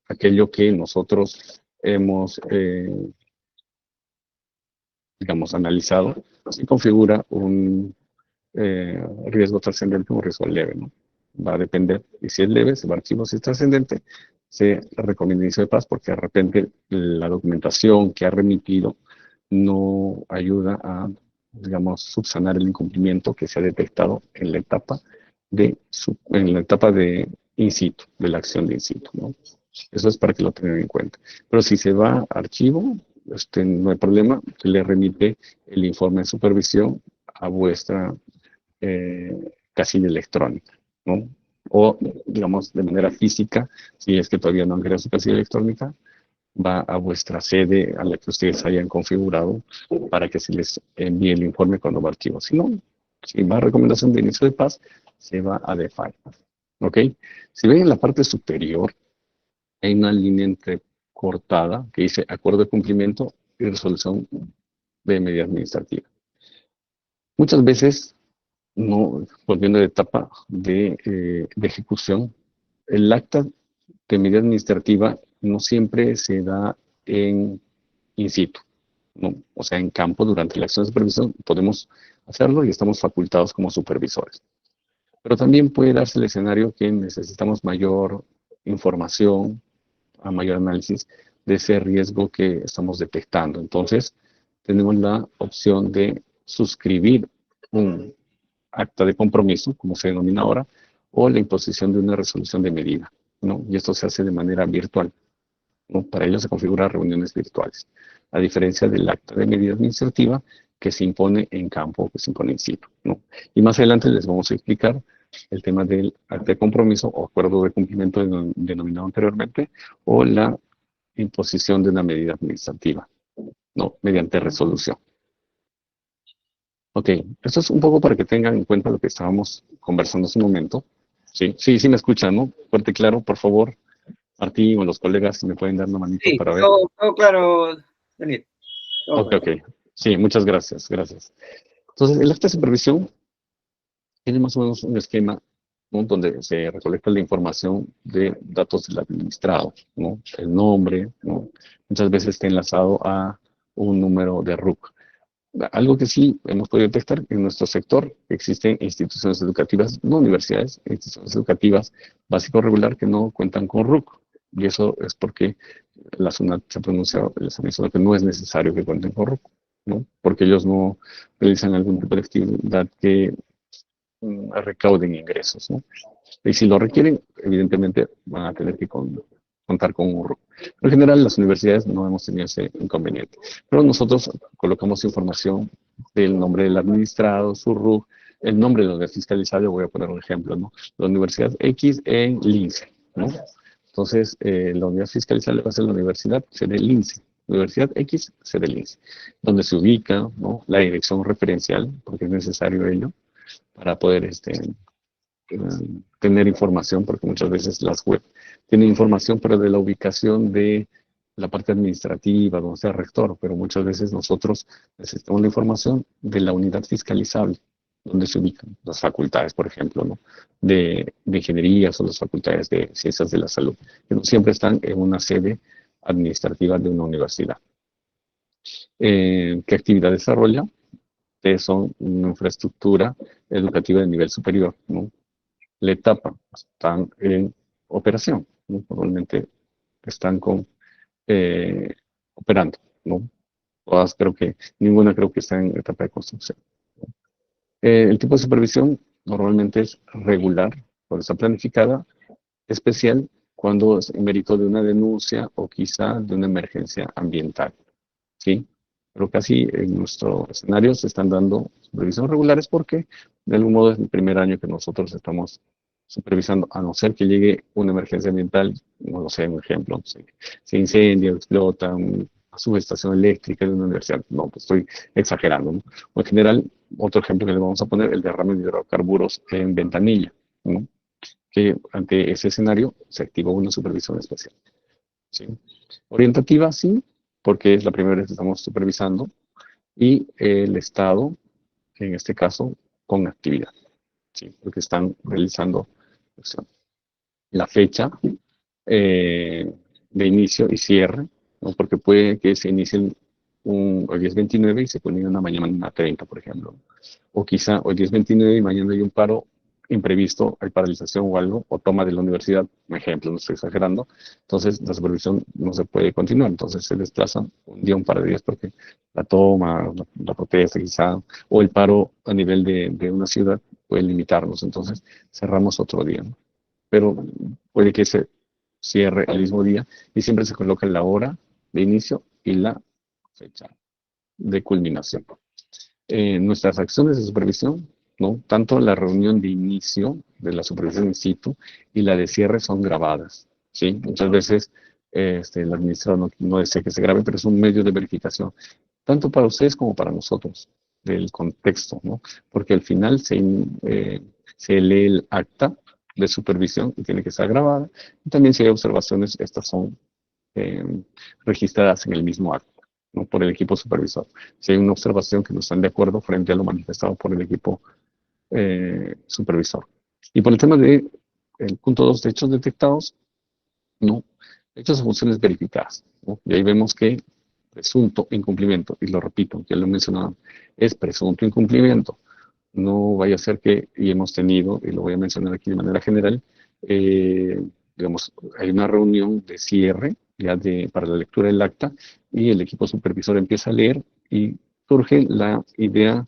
aquello que nosotros hemos, digamos, analizado, si configura un riesgo trascendente o un riesgo leve, ¿no? Va a depender, y si es leve, se va a archivo; si es trascendente, se recomienda inicio de paz, porque de repente la documentación que ha remitido no ayuda a, digamos, subsanar el incumplimiento que se ha detectado en la etapa de in situ, de la acción de in situ, ¿no? Eso es para que lo tengan en cuenta. Pero si se va a archivo, no hay problema, se le remite el informe de supervisión a vuestra casilla electrónica, ¿no? O, digamos, de manera física, si es que todavía no han creado su casilla electrónica, va a vuestra sede a la que ustedes hayan configurado para que se les envíe el informe cuando va a archivo. Si no, si va a recomendación de inicio de paz, se va a DFI. ¿Ok? Si ven en la parte superior, hay una línea entrecortada que dice acuerdo de cumplimiento y resolución de medida administrativa. Muchas veces, no, volviendo a la etapa de ejecución, el acta de medida administrativa no siempre se da en in situ, ¿no? O sea, en campo, durante la acción de supervisión podemos hacerlo y estamos facultados como supervisores. Pero también puede darse el escenario que necesitamos mayor información, a mayor análisis de ese riesgo que estamos detectando. Entonces, tenemos la opción de suscribir un acta de compromiso, como se denomina ahora, o la imposición de una resolución de medida, ¿no? Y esto se hace de manera virtual, ¿no? Para ello se configuran reuniones virtuales, a diferencia del acta de medida administrativa que se impone en campo, que se impone in situ, ¿no? Y más adelante les vamos a explicar el tema del acta de compromiso o acuerdo de cumplimiento denominado anteriormente, o la imposición de una medida administrativa, ¿no? Mediante resolución. Ok, esto es un poco para que tengan en cuenta lo que estábamos conversando hace un momento. Sí, me escuchan, ¿no? Fuerte y claro, por favor. Martín o los colegas, si me pueden dar una manito Sí, para ver. todo claro, Daniel. Todo Ok. Sí, muchas gracias. Entonces, el acta de supervisión tiene más o menos un esquema, ¿no? Donde se recolecta la información de datos del administrado, ¿no? El nombre, ¿no? Muchas veces está enlazado a un número de RUC. Algo que sí hemos podido detectar en nuestro sector: existen instituciones educativas, no universidades, instituciones educativas básico regular que no cuentan con RUC. Y eso es porque la SUNAT se ha pronunciado, les ha mencionado que no es necesario que cuenten con RUC, ¿no? Porque ellos no realizan algún tipo de actividad que recauden ingresos, ¿no? Y si lo requieren, evidentemente van a tener que contar con un RUC. En general, las universidades no hemos tenido ese inconveniente. Pero nosotros colocamos información del nombre del administrado, su RUC, el nombre de la universidad fiscalizada. Voy a poner un ejemplo, ¿no? La Universidad X en Lince, ¿no? Entonces, la unidad fiscalizada va a ser la universidad sede Lince. Universidad X, sede Lince. Donde se ubica, ¿no? La dirección referencial, porque es necesario ello, para poder tener información, porque muchas veces las web tienen información, pero de la ubicación de la parte administrativa, donde sea rector, pero muchas veces nosotros necesitamos la información de la unidad fiscalizable, donde se ubican las facultades, por ejemplo, ¿no? de ingenierías o las facultades de ciencias de la salud, que no siempre están en una sede administrativa de una universidad. ¿Qué actividad desarrolla? Son una infraestructura educativa de nivel superior, ¿no? La etapa están en operación, ¿no? Normalmente están operando, ¿no? Todas ninguna creo que está en etapa de construcción. El tipo de supervisión normalmente es regular, cuando está planificada, especial cuando es en mérito de una denuncia o quizá de una emergencia ambiental, ¿sí? Pero casi en nuestro escenario se están dando supervisiones regulares porque de algún modo es el primer año que nosotros estamos supervisando, a no ser que llegue una emergencia ambiental, no lo sé, un ejemplo, se incendia o explota una subestación eléctrica de una universidad, no, pues estoy exagerando, ¿no? O en general, otro ejemplo que le vamos a poner, el derrame de hidrocarburos en Ventanilla, ¿no? Que ante ese escenario se activó una supervisión especial, ¿sí? Orientativa, sí, porque es la primera vez que estamos supervisando, y el Estado, en este caso, con actividad, ¿sí? Porque están realizando, o sea, la fecha de inicio y cierre, ¿no? Porque puede que se inicie hoy día es 29 y se culmine una mañana 30, por ejemplo. O quizá hoy día es 29 y mañana hay un paro imprevisto, hay paralización o algo, o toma de la universidad, un ejemplo, no estoy exagerando. Entonces la supervisión no se puede continuar, entonces se desplaza un día, un par de días, porque la toma, la protesta quizá, o el paro a nivel de una ciudad puede limitarnos, entonces cerramos otro día, ¿no? Pero puede que se cierre el mismo día y siempre se coloca la hora de inicio y la fecha de culminación. Nuestras acciones de supervisión, ¿no? Tanto la reunión de inicio de la supervisión in situ y la de cierre son grabadas, ¿sí? Muchas veces el administrador no desea que se grabe, pero es un medio de verificación, tanto para ustedes como para nosotros, del contexto, ¿no? Porque al final se lee el acta de supervisión y tiene que estar grabada. Y también si hay observaciones, estas son eh, registradas en el mismo acta, ¿no? Por el equipo supervisor. Si hay una observación que no están de acuerdo frente a lo manifestado por el equipo supervisor. Y por el tema de el punto 2 de hechos detectados, no, hechos o funciones verificadas, ¿no? Y ahí vemos que presunto incumplimiento, y lo repito, ya lo he mencionado, es presunto incumplimiento. No vaya a ser que, y hemos tenido, y lo voy a mencionar aquí de manera general, digamos, hay una reunión de cierre ya para la lectura del acta y el equipo supervisor empieza a leer y surge la idea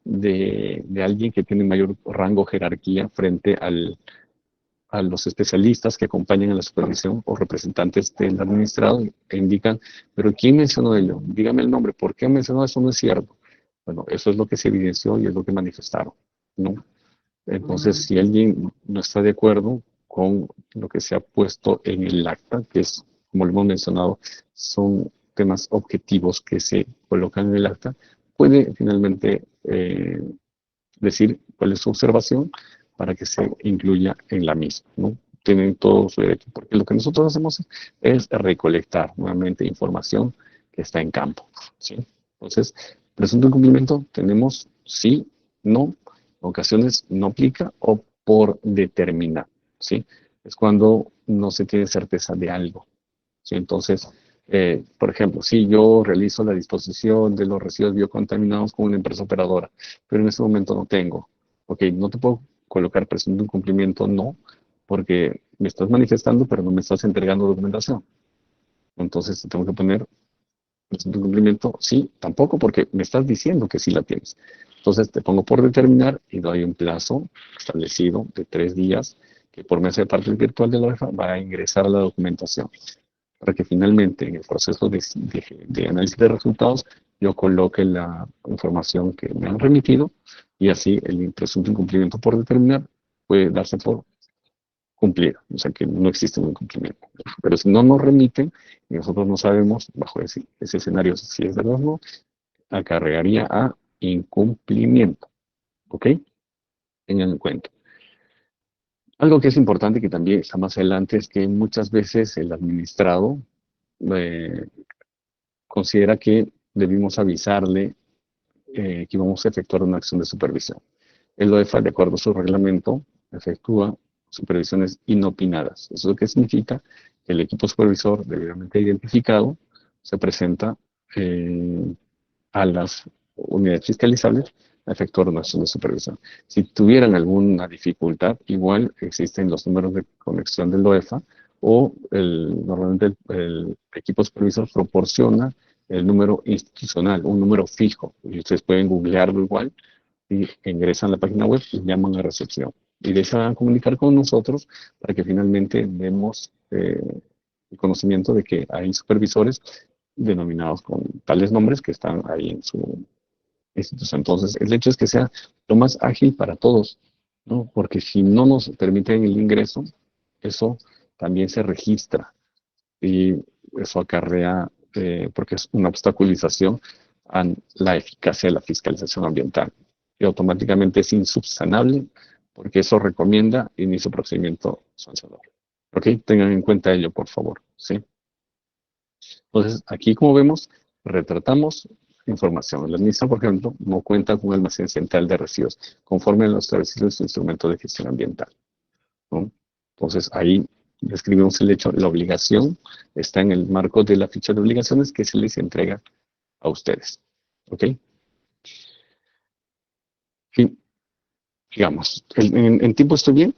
de alguien que tiene mayor rango jerarquía frente a los especialistas que acompañan a la supervisión o representantes del administrado e indican, pero ¿quién mencionó ello? Dígame el nombre, ¿por qué mencionó eso? No es cierto. Bueno, eso es lo que se evidenció y es lo que manifestaron, ¿no? Entonces, si alguien no está de acuerdo con lo que se ha puesto en el acta, que es, como lo hemos mencionado, son temas objetivos que se colocan en el acta, puede finalmente decir cuál es su observación para que se incluya en la misma, ¿no? Tienen todo su derecho, porque lo que nosotros hacemos es recolectar nuevamente información que está en campo, ¿sí? Entonces, presunto incumplimiento tenemos sí, no, en ocasiones no aplica o por determinar, ¿sí? Es cuando no se tiene certeza de algo, ¿sí? Entonces, por ejemplo, si yo realizo la disposición de los residuos biocontaminados con una empresa operadora, pero en este momento no tengo, ok, no te puedo colocar presunto incumplimiento, no, porque me estás manifestando, pero no me estás entregando documentación. Entonces, te tengo que poner presunto incumplimiento, sí, tampoco, porque me estás diciendo que sí la tienes. Entonces, te pongo por determinar y doy un plazo establecido de 3 días que por medio de parte virtual de la OEFA va a ingresar la documentación para que finalmente en el proceso de análisis de resultados yo coloque la información que me han remitido y así el presunto incumplimiento por determinar puede darse por cumplido, o sea que no existe un incumplimiento. Pero si no nos remiten y nosotros no sabemos bajo ese escenario si es verdad o no, acarrearía a incumplimiento, ¿ok? Tengan en cuenta. Algo que es importante que también está más adelante es que muchas veces el administrado considera que debimos avisarle que íbamos a efectuar una acción de supervisión. El OEFA, de acuerdo a su reglamento, efectúa supervisiones inopinadas. Eso es lo que significa que el equipo supervisor, debidamente identificado, se presenta a las unidades fiscalizables a efectuar una acción de supervisión. Si tuvieran alguna dificultad, igual existen los números de conexión del OEFA o normalmente el equipo supervisor proporciona el número institucional, un número fijo. Y ustedes pueden googlearlo igual y ingresan a la página web y llaman a recepción. y de esa comunicar con nosotros para que finalmente demos el conocimiento de que hay supervisores denominados con tales nombres que están ahí en su institución. Entonces, el hecho es que sea lo más ágil para todos, ¿no? Porque si no nos permiten el ingreso, eso también se registra y eso acarrea, porque es una obstaculización a la eficacia de la fiscalización ambiental y automáticamente es insubsanable porque eso recomienda inicio de procedimiento sancionador. ¿Ok? Tengan en cuenta ello, por favor. ¿Sí? Entonces, aquí como vemos, retratamos información. La administración, por ejemplo, no cuenta con un almacén central de residuos, conforme a lo establecido en su instrumento de gestión ambiental, ¿no? Entonces, ahí describimos el hecho, la obligación está en el marco de la ficha de obligaciones que se les entrega a ustedes. ¿Ok? Sí, digamos, en tiempo estoy bien.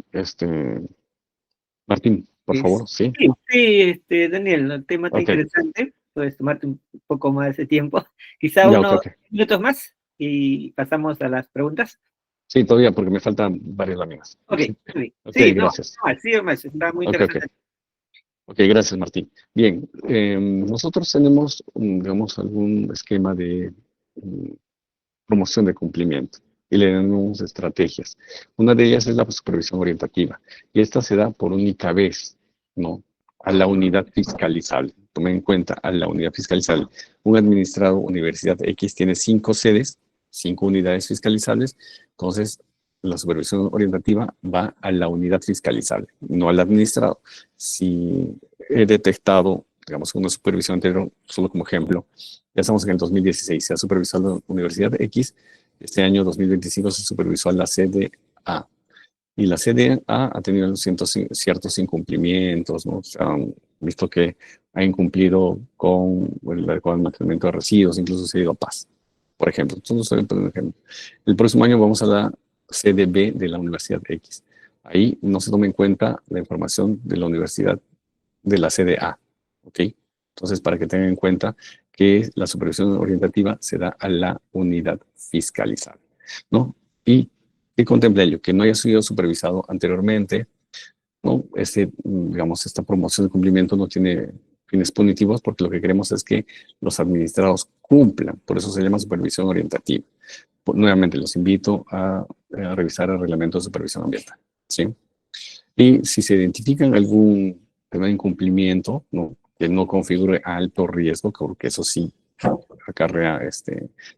Martín, por favor, sí. Sí, Daniel, el tema está Ok. interesante. Puedes tomarte un poco más de tiempo. Quizá Ya, unos ok. minutos más y pasamos a las preguntas. Sí, todavía, porque me faltan varias láminas. Ok, Sí, sí. ok, Sí, no, gracias. sí, más, está muy Ok, ok. interesante. Ok, gracias, Martín. Bien, nosotros tenemos, digamos, algún esquema de promoción de cumplimiento y le damos estrategias. Una de ellas es la supervisión orientativa y esta se da por única vez, ¿no? A la unidad fiscalizable. Tomen en cuenta a la unidad fiscalizable. Un administrado Universidad X tiene 5 sedes, 5 unidades fiscalizables, entonces la supervisión orientativa va a la unidad fiscalizable, no al administrado. Si he detectado, digamos, una supervisión anterior, solo como ejemplo, ya estamos en el 2016, se ha supervisado la Universidad X, este año 2025 se supervisó a la CDA. Y la CDA ha tenido ciertos incumplimientos, ¿no? Se han visto que ha incumplido con el adecuado almacenamiento de residuos, incluso se ha ido a paz, por ejemplo. Entonces, un ejemplo. El próximo año vamos a la CDB de la Universidad X. Ahí no se toma en cuenta la información de la Universidad de la CDA, ¿ok? Entonces, para que tengan en cuenta que la supervisión orientativa se da a la unidad fiscalizable, ¿no? Y ¿qué contempla ello? Que no haya sido supervisado anteriormente, ¿no? Digamos, esta promoción de cumplimiento no tiene fines punitivos porque lo que queremos es que los administrados cumplan, por eso se llama supervisión orientativa. Nuevamente, los invito a revisar el reglamento de supervisión ambiental, ¿sí? Y si se identifican algún tema de incumplimiento, ¿no? Que no configure alto riesgo, porque eso sí acarrea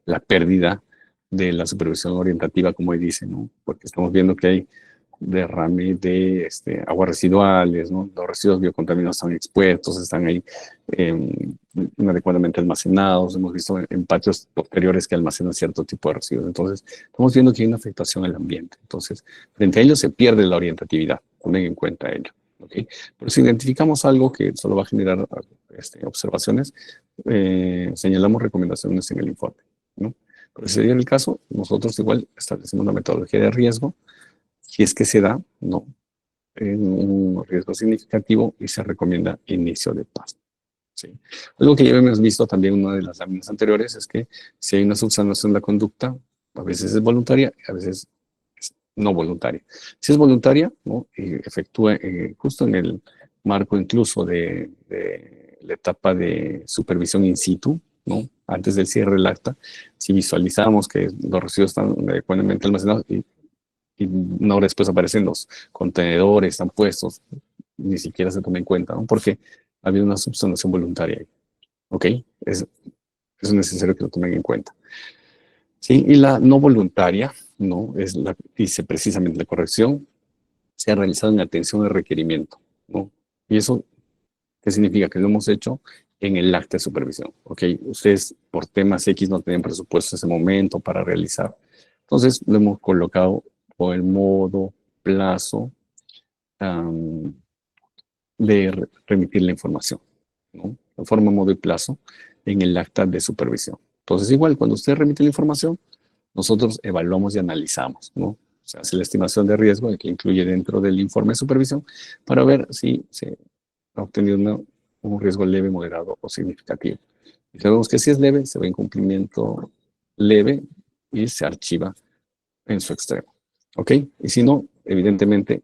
la pérdida de la supervisión orientativa, como dice, ¿no? Porque estamos viendo que hay derrame de aguas residuales, ¿no? Los residuos biocontaminados están expuestos, están ahí inadecuadamente almacenados. Hemos visto en patios posteriores que almacenan cierto tipo de residuos. Entonces, estamos viendo que hay una afectación al ambiente. Entonces, frente a ello se pierde la orientatividad. Tomen en cuenta ello. ¿Okay? Pero si identificamos algo que solo va a generar observaciones, señalamos recomendaciones en el informe, ¿no? Pero si sería el caso, nosotros igual establecemos una metodología de riesgo, si es que se da, no, en un riesgo significativo y se recomienda inicio de paso. ¿Sí? Algo que ya hemos visto también en una de las láminas anteriores es que si hay una subsanación de la conducta, a veces es voluntaria y a veces es no voluntaria. Si es voluntaria, ¿no? Y efectúa justo en el marco incluso de la etapa de supervisión in situ, ¿no? Antes del cierre del acta, si visualizamos que los residuos están adecuadamente almacenados y una hora después aparecen los contenedores, están puestos, ni siquiera se toma en cuenta, ¿no? Porque ha habido una subsanación voluntaria ahí, ¿ok? Es necesario que lo tomen en cuenta. ¿Sí? Y la no voluntaria, ¿no? Dice precisamente la corrección se ha realizado en atención al requerimiento, ¿no? Y eso, ¿qué significa? Que lo hemos hecho en el acta de supervisión, ¿ok? Ustedes por temas X no tenían presupuesto en ese momento para realizar. Entonces lo hemos colocado por el modo, plazo de remitir la información, ¿no? La forma, modo y plazo en el acta de supervisión. Entonces, igual, cuando usted remite la información, nosotros evaluamos y analizamos, ¿no? O sea, hace la estimación de riesgo que incluye dentro del informe de supervisión para ver si se ha obtenido un riesgo leve, moderado o significativo. Y sabemos que si es leve, se ve en cumplimiento leve y se archiva en su extremo. ¿Ok? Y si no, evidentemente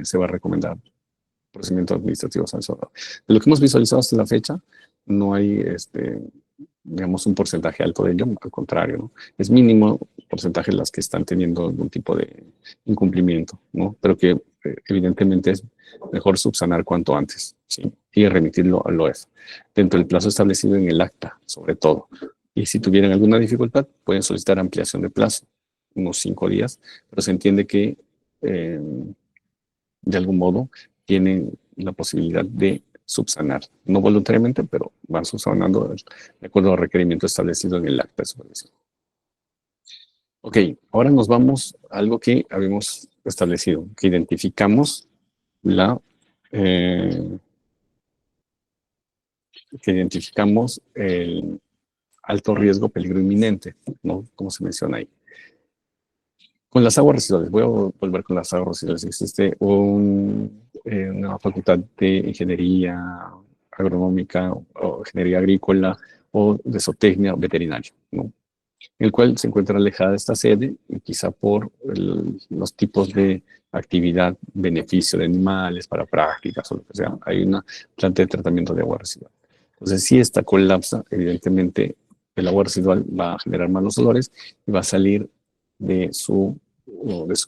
se va a recomendar procedimiento administrativo sancionador. De lo que hemos visualizado hasta la fecha, no hay, digamos, un porcentaje alto de ello, al contrario, ¿no? Es mínimo el porcentaje de las que están teniendo algún tipo de incumplimiento, ¿no? Pero que evidentemente es mejor subsanar cuanto antes, ¿sí? Y remitirlo al OEF, dentro del plazo establecido en el acta, sobre todo. Y si tuvieran alguna dificultad, pueden solicitar ampliación de plazo, unos 5 días, pero se entiende que de algún modo tienen la posibilidad de subsanar, no voluntariamente, pero van subsanando de acuerdo al requerimiento establecido en el acta de supervisión. Ok, ahora nos vamos a algo que habíamos establecido, que identificamos el alto riesgo, peligro inminente, ¿no? Como se menciona ahí. Con las aguas residuales, voy a volver con las aguas residuales. Existe una facultad de ingeniería agronómica o ingeniería agrícola o de zootecnia veterinaria, ¿no? En el cual se encuentra alejada esta sede, y quizá por los tipos de actividad, beneficio de animales para prácticas o lo que sea, hay una planta de tratamiento de agua residual. Entonces, si esta colapsa, evidentemente el agua residual va a generar malos olores y va a salir de su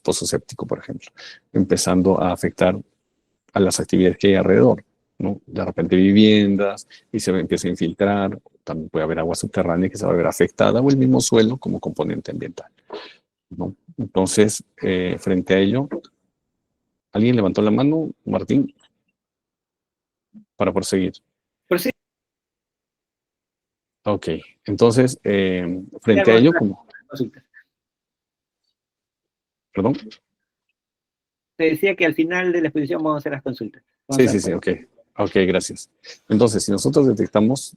pozo séptico, por ejemplo, empezando a afectar a las actividades que hay alrededor, ¿no? De repente viviendas y se empieza a infiltrar, también puede haber agua subterránea que se va a ver afectada o el mismo suelo como componente ambiental, ¿no? Entonces, frente a ello, ¿alguien levantó la mano, Martín, para proseguir? Proseguir. Ok, entonces, frente a ello, como... ¿Perdón? Te decía que al final de la exposición vamos a hacer las consultas. Sí, ok. Ok, gracias. Entonces, si nosotros detectamos,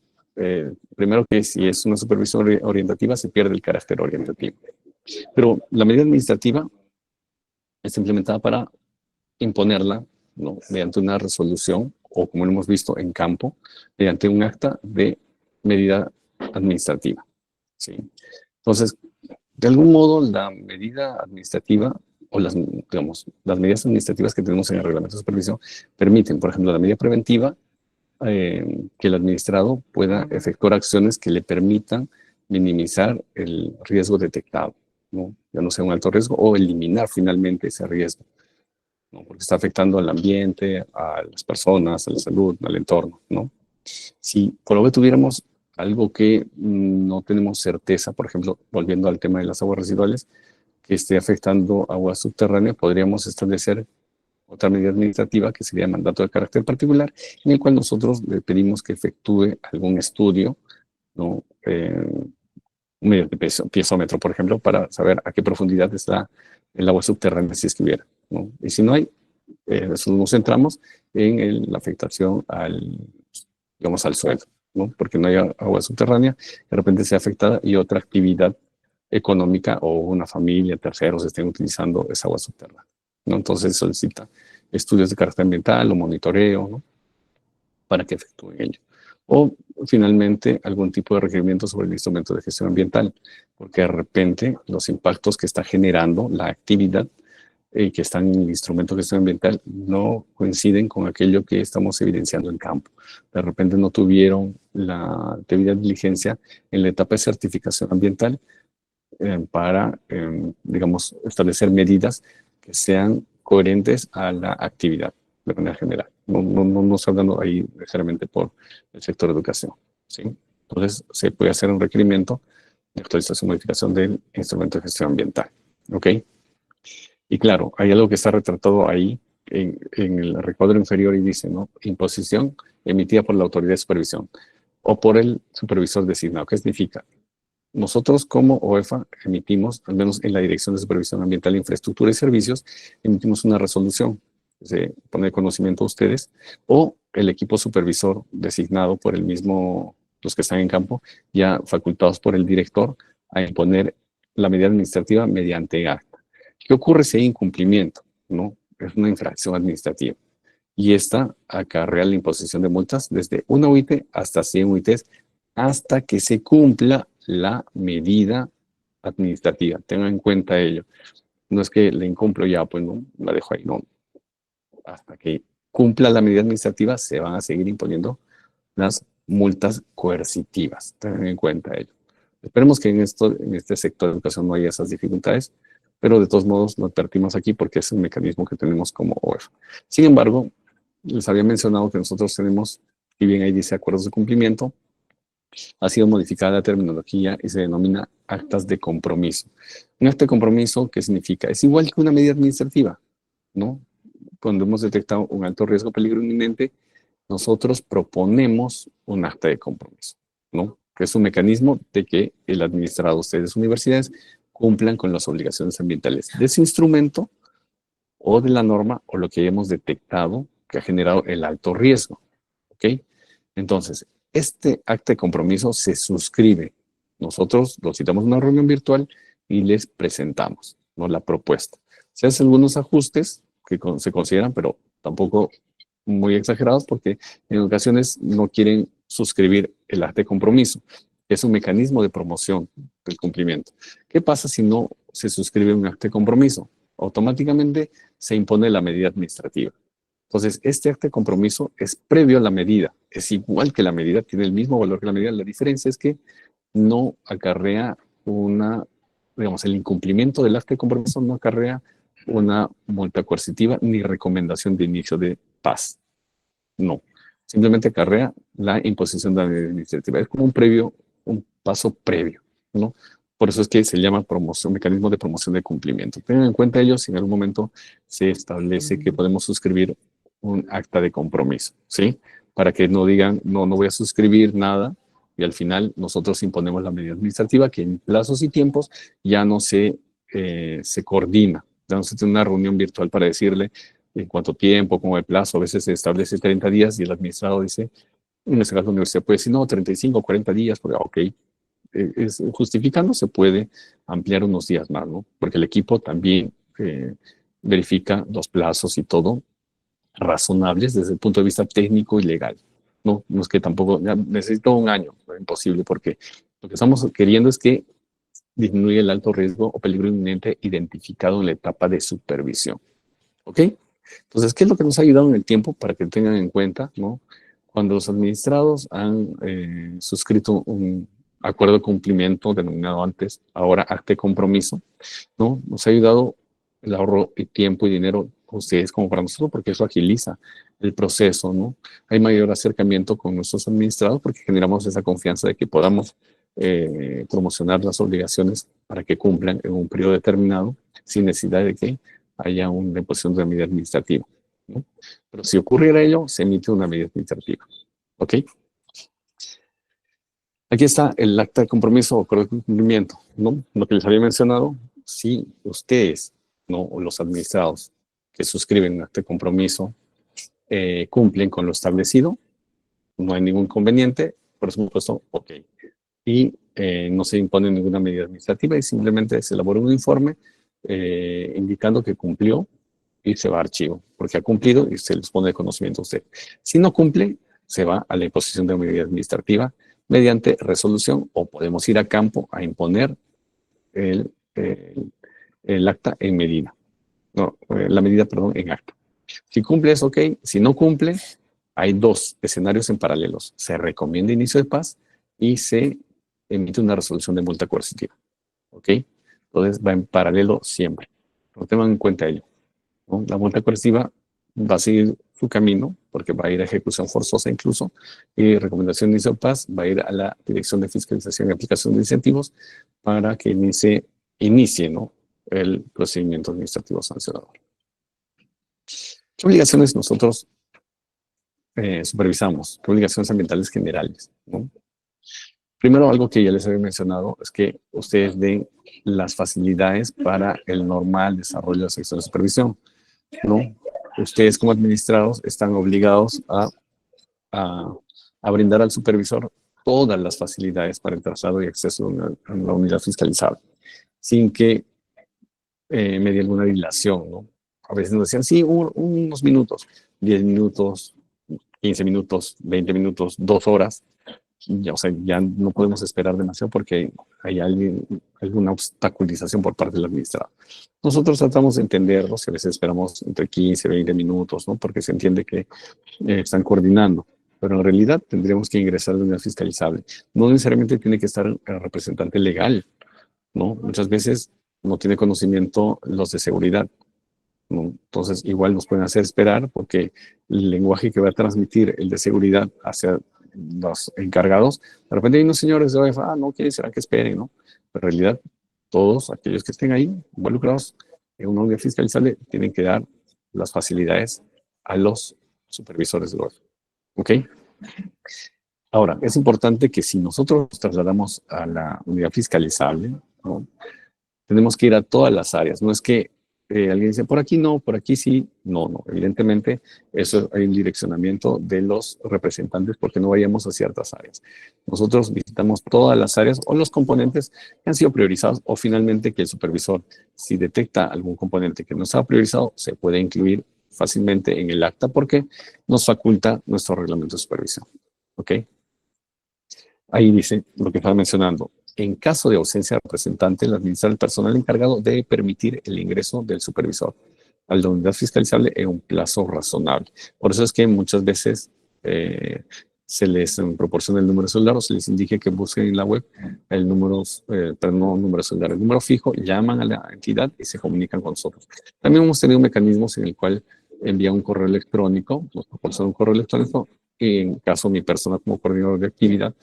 primero que si es una supervisión orientativa, se pierde el carácter orientativo. Pero la medida administrativa es implementada para imponerla, ¿no? Mediante una resolución, o como lo hemos visto en campo, mediante un acta de medida administrativa, ¿sí? Entonces, de algún modo, la medida administrativa o las medidas administrativas que tenemos en el reglamento de supervisión permiten, por ejemplo, la medida preventiva, que el administrado pueda efectuar acciones que le permitan minimizar el riesgo detectado, ¿no? Ya no sea un alto riesgo, o eliminar finalmente ese riesgo, ¿no? Porque está afectando al ambiente, a las personas, a la salud, al entorno, ¿no? Si por lo que tuviéramos algo que no tenemos certeza, por ejemplo, volviendo al tema de las aguas residuales, que esté afectando aguas subterráneas, podríamos establecer otra medida administrativa que sería mandato de carácter particular, en el cual nosotros le pedimos que efectúe algún estudio, ¿no? Mediante piezómetro, por ejemplo, para saber a qué profundidad está el agua subterránea, si es que hubiera, ¿no? Y si no hay, nos centramos en la afectación digamos, al suelo, ¿no? Porque no hay agua subterránea, de repente sea afectada y otra actividad económica o una familia, terceros estén utilizando esa agua subterránea, ¿no? Entonces solicita estudios de carácter ambiental o monitoreo, ¿no? Para que efectúen ello. O finalmente algún tipo de requerimiento sobre el instrumento de gestión ambiental, porque de repente los impactos que está generando la actividad que están en el instrumento de gestión ambiental no coinciden con aquello que estamos evidenciando en campo. De repente no tuvieron la debida diligencia en la etapa de certificación ambiental para, digamos, establecer medidas que sean coherentes a la actividad de manera general. No estoy hablando ahí necesariamente por el sector de educación, ¿sí? Entonces, se puede hacer un requerimiento de actualización o modificación del instrumento de gestión ambiental, ¿ok? Y claro, hay algo que está retratado ahí en el recuadro inferior y dice, ¿no? Imposición emitida por la autoridad de supervisión o por el supervisor designado. ¿Qué significa? Nosotros como OEFA emitimos, al menos en la Dirección de Supervisión Ambiental, Infraestructura y Servicios, emitimos una resolución, se pone de conocimiento a ustedes, o el equipo supervisor designado por el mismo, los que están en campo, ya facultados por el director a imponer la medida administrativa mediante acta. ¿Qué ocurre si hay incumplimiento? ¿No? Es una infracción administrativa. Y esta acarrea la imposición de multas desde 1 UIT hasta 100 UITs hasta que se cumpla la medida administrativa. Tengan en cuenta ello. No es que la incumplo ya, pues no, la dejo ahí, no. Hasta que cumpla la medida administrativa, se van a seguir imponiendo las multas coercitivas. Tengan en cuenta ello. Esperemos que en este sector de educación no haya esas dificultades, pero de todos modos lo advertimos aquí porque es un mecanismo que tenemos como OEF. Sin embargo, les había mencionado que nosotros tenemos, y bien ahí dice acuerdos de cumplimiento, ha sido modificada la terminología y se denomina actas de compromiso. Un acta de compromiso, ¿qué significa? Es igual que una medida administrativa, ¿no? Cuando hemos detectado un alto riesgo o peligro inminente, nosotros proponemos un acta de compromiso, ¿no? Que es un mecanismo de que el administrado, ustedes, universidades, cumplan con las obligaciones ambientales de ese instrumento o de la norma o lo que hemos detectado que ha generado el alto riesgo, ¿ok? Entonces, este acta de compromiso se suscribe. Nosotros lo citamos en una reunión virtual y les presentamos, ¿no?, la propuesta. Se hacen algunos ajustes que se consideran, pero tampoco muy exagerados porque en ocasiones no quieren suscribir el acta de compromiso. Es un mecanismo de promoción del cumplimiento. ¿Qué pasa si no se suscribe un acta de compromiso? Automáticamente se impone la medida administrativa. Entonces, este acta de compromiso es previo a la medida. Es igual que la medida, tiene el mismo valor que la medida. La diferencia es que no acarrea digamos, el incumplimiento del acta de compromiso no acarrea una multa coercitiva ni recomendación de inicio de paz. No. Simplemente acarrea la imposición de la medida administrativa. Es como un paso previo, ¿no? Por eso es que se llama promoción, mecanismo de promoción de cumplimiento. Tengan en cuenta ello si en algún momento se establece que podemos suscribir un acta de compromiso, ¿sí? Para que no digan, no voy a suscribir nada, y al final nosotros imponemos la medida administrativa que en plazos y tiempos ya no se coordina. Ya no se tiene una reunión virtual para decirle en cuánto tiempo, cómo el plazo. A veces se establece 30 días y el administrado dice, en este caso la universidad puede decir, no, 35 o 40 días, porque ok, justificando se puede ampliar unos días más, ¿no? Porque el equipo también verifica los plazos y todo razonables desde el punto de vista técnico y legal. No, no es que tampoco necesito un año, es imposible, porque lo que estamos queriendo es que disminuya el alto riesgo o peligro inminente identificado en la etapa de supervisión. ¿Ok? Entonces, ¿qué es lo que nos ha ayudado en el tiempo para que tengan en cuenta, ¿no? Cuando los administrados han suscrito un acuerdo de cumplimiento denominado antes, ahora acta de compromiso, ¿no? Nos ha ayudado el ahorro de tiempo y dinero a ustedes como para nosotros, porque eso agiliza el proceso, ¿no? Hay mayor acercamiento con nuestros administrados porque generamos esa confianza de que podamos promocionar las obligaciones para que cumplan en un periodo determinado sin necesidad de que haya una imposición de una medida administrativa, ¿no? Pero si ocurriera ello, se emite una medida administrativa, ¿ok? Aquí está el acta de compromiso o acuerdo de cumplimiento, ¿no? Lo que les había mencionado, si ustedes, ¿no?, o los administrados que suscriben un acta de compromiso cumplen con lo establecido, no hay ningún inconveniente, por supuesto, ok. Y no se impone ninguna medida administrativa y simplemente se elabora un informe indicando que cumplió y se va a archivo, porque ha cumplido y se les pone de conocimiento a usted. Si no cumple, se va a la imposición de medida administrativa mediante resolución o podemos ir a campo a imponer el acta en medida. No, la medida, perdón, en acta. Si cumple es ok, si no cumple, hay dos escenarios en paralelos. Se recomienda inicio de paz y se emite una resolución de multa coercitiva. ¿Ok? Entonces va en paralelo siempre. No tengan en cuenta ello, ¿no? La multa coercitiva va a seguir su camino porque va a ir a ejecución forzosa incluso, y recomendación de inicio de paz va a ir a la Dirección de Fiscalización y Aplicación de Incentivos para que inicie, ¿no?, el procedimiento administrativo sancionador. ¿Qué obligaciones nosotros supervisamos? ¿Qué obligaciones ambientales generales, ¿no? Primero, algo que ya les había mencionado es que ustedes den las facilidades para el normal desarrollo de la sección de supervisión, ¿no? Ustedes como administrados están obligados a brindar al supervisor todas las facilidades para el traslado y acceso a una unidad fiscalizable, sin que medie alguna dilación, ¿no? A veces nos decían, sí, unos minutos, 10 minutos, 15 minutos, 20 minutos, 2 horas, ya, o sea, ya no podemos esperar demasiado porque hay alguna obstaculización por parte del administrador. Nosotros tratamos de entenderlos y a veces esperamos entre 15 y 20 minutos, ¿no? Porque se entiende que están coordinando. Pero en realidad tendríamos que ingresar de unidad fiscalizable. No necesariamente tiene que estar el representante legal, ¿no? Muchas veces no tiene conocimiento los de seguridad, ¿no? Entonces, igual nos pueden hacer esperar porque el lenguaje que va a transmitir el de seguridad hacia los encargados, de repente hay unos señores de OEF, no, ¿quién será que esperen, no? Pero en realidad, todos aquellos que estén ahí involucrados en una unidad fiscalizable tienen que dar las facilidades a los supervisores del OEF. ¿Ok? Ahora, es importante que si nosotros nos trasladamos a la unidad fiscalizable, ¿no? Tenemos que ir a todas las áreas. No es que alguien dice, por aquí no, por aquí sí. No, no. Evidentemente, eso hay un direccionamiento de los representantes porque no vayamos a ciertas áreas. Nosotros visitamos todas las áreas o los componentes que han sido priorizados o finalmente que el supervisor, si detecta algún componente que no estaba priorizado, se puede incluir fácilmente en el acta porque nos faculta nuestro reglamento de supervisión. ¿Ok? Ahí dice lo que estaba mencionando. En caso de ausencia de representante, el administrador del personal encargado debe permitir el ingreso del supervisor a la unidad fiscalizable en un plazo razonable. Por eso es que muchas veces se les proporciona el número de celular o se les indique que busquen en la web el número, perdón, no número de celular, el número fijo, llaman a la entidad y se comunican con nosotros. También hemos tenido mecanismos en el cual envía un correo electrónico, nos proporciona un correo electrónico y en caso de mi persona como coordinador de actividad,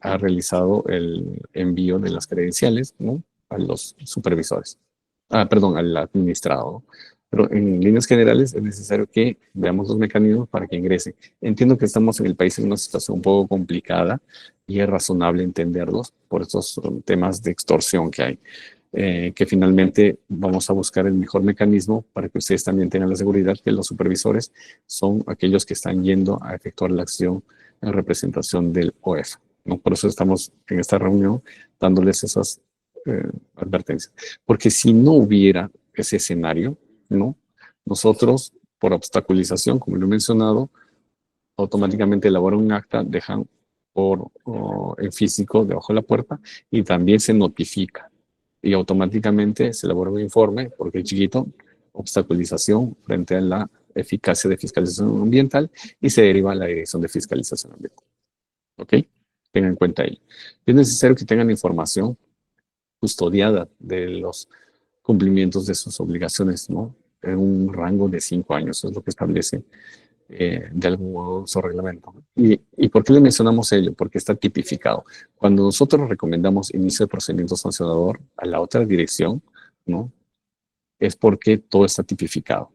ha realizado el envío de las credenciales, ¿no? A los supervisores. Perdón, al administrado, ¿no? Pero en líneas generales es necesario que veamos los mecanismos para que ingresen. Entiendo que estamos en el país en una situación un poco complicada y es razonable entenderlos por estos temas de extorsión que hay. Que finalmente vamos a buscar el mejor mecanismo para que ustedes también tengan la seguridad que los supervisores son aquellos que están yendo a efectuar la acción en representación del OEF, ¿no? Por eso estamos en esta reunión dándoles esas advertencias. Porque si no hubiera ese escenario, ¿no? Nosotros, por obstaculización, como lo he mencionado, automáticamente elaboran un acta, dejan en físico debajo de la puerta y también se notifica. Y automáticamente se elabora un informe, porque es chiquito, obstaculización frente a la eficacia de fiscalización ambiental y se deriva a la Dirección de Fiscalización Ambiental. ¿Ok? Tengan en cuenta ello. Es necesario que tengan información custodiada de los cumplimientos de sus obligaciones, ¿no? En un rango de 5 años, eso es lo que establece de algún modo su reglamento. ¿Y por qué le mencionamos ello? Porque está tipificado. Cuando nosotros recomendamos inicio de procedimiento sancionador a la otra dirección, ¿no? Es porque todo está tipificado.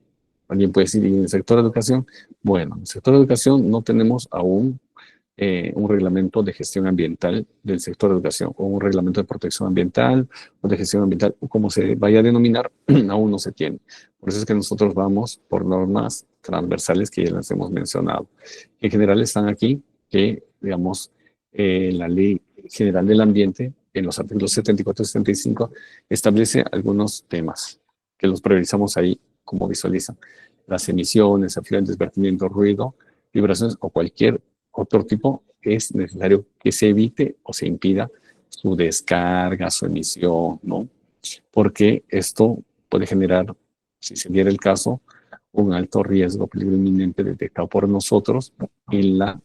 Alguien puede decir, ¿y en el sector de educación? Bueno, en el sector de educación no tenemos aún un reglamento de gestión ambiental del sector de educación, o un reglamento de protección ambiental, o de gestión ambiental, o como se vaya a denominar, aún no se tiene. Por eso es que nosotros vamos por normas transversales que ya las hemos mencionado. En general están aquí, que, digamos, la Ley General del Ambiente, en los artículos 74 y 75, establece algunos temas que los priorizamos ahí, como visualizan. Las emisiones, afluentes, vertimiento, ruido, vibraciones o cualquier otro tipo, es necesario que se evite o se impida su descarga, su emisión, ¿no? Porque esto puede generar, si se diera el caso, un alto riesgo, peligro inminente detectado por nosotros en la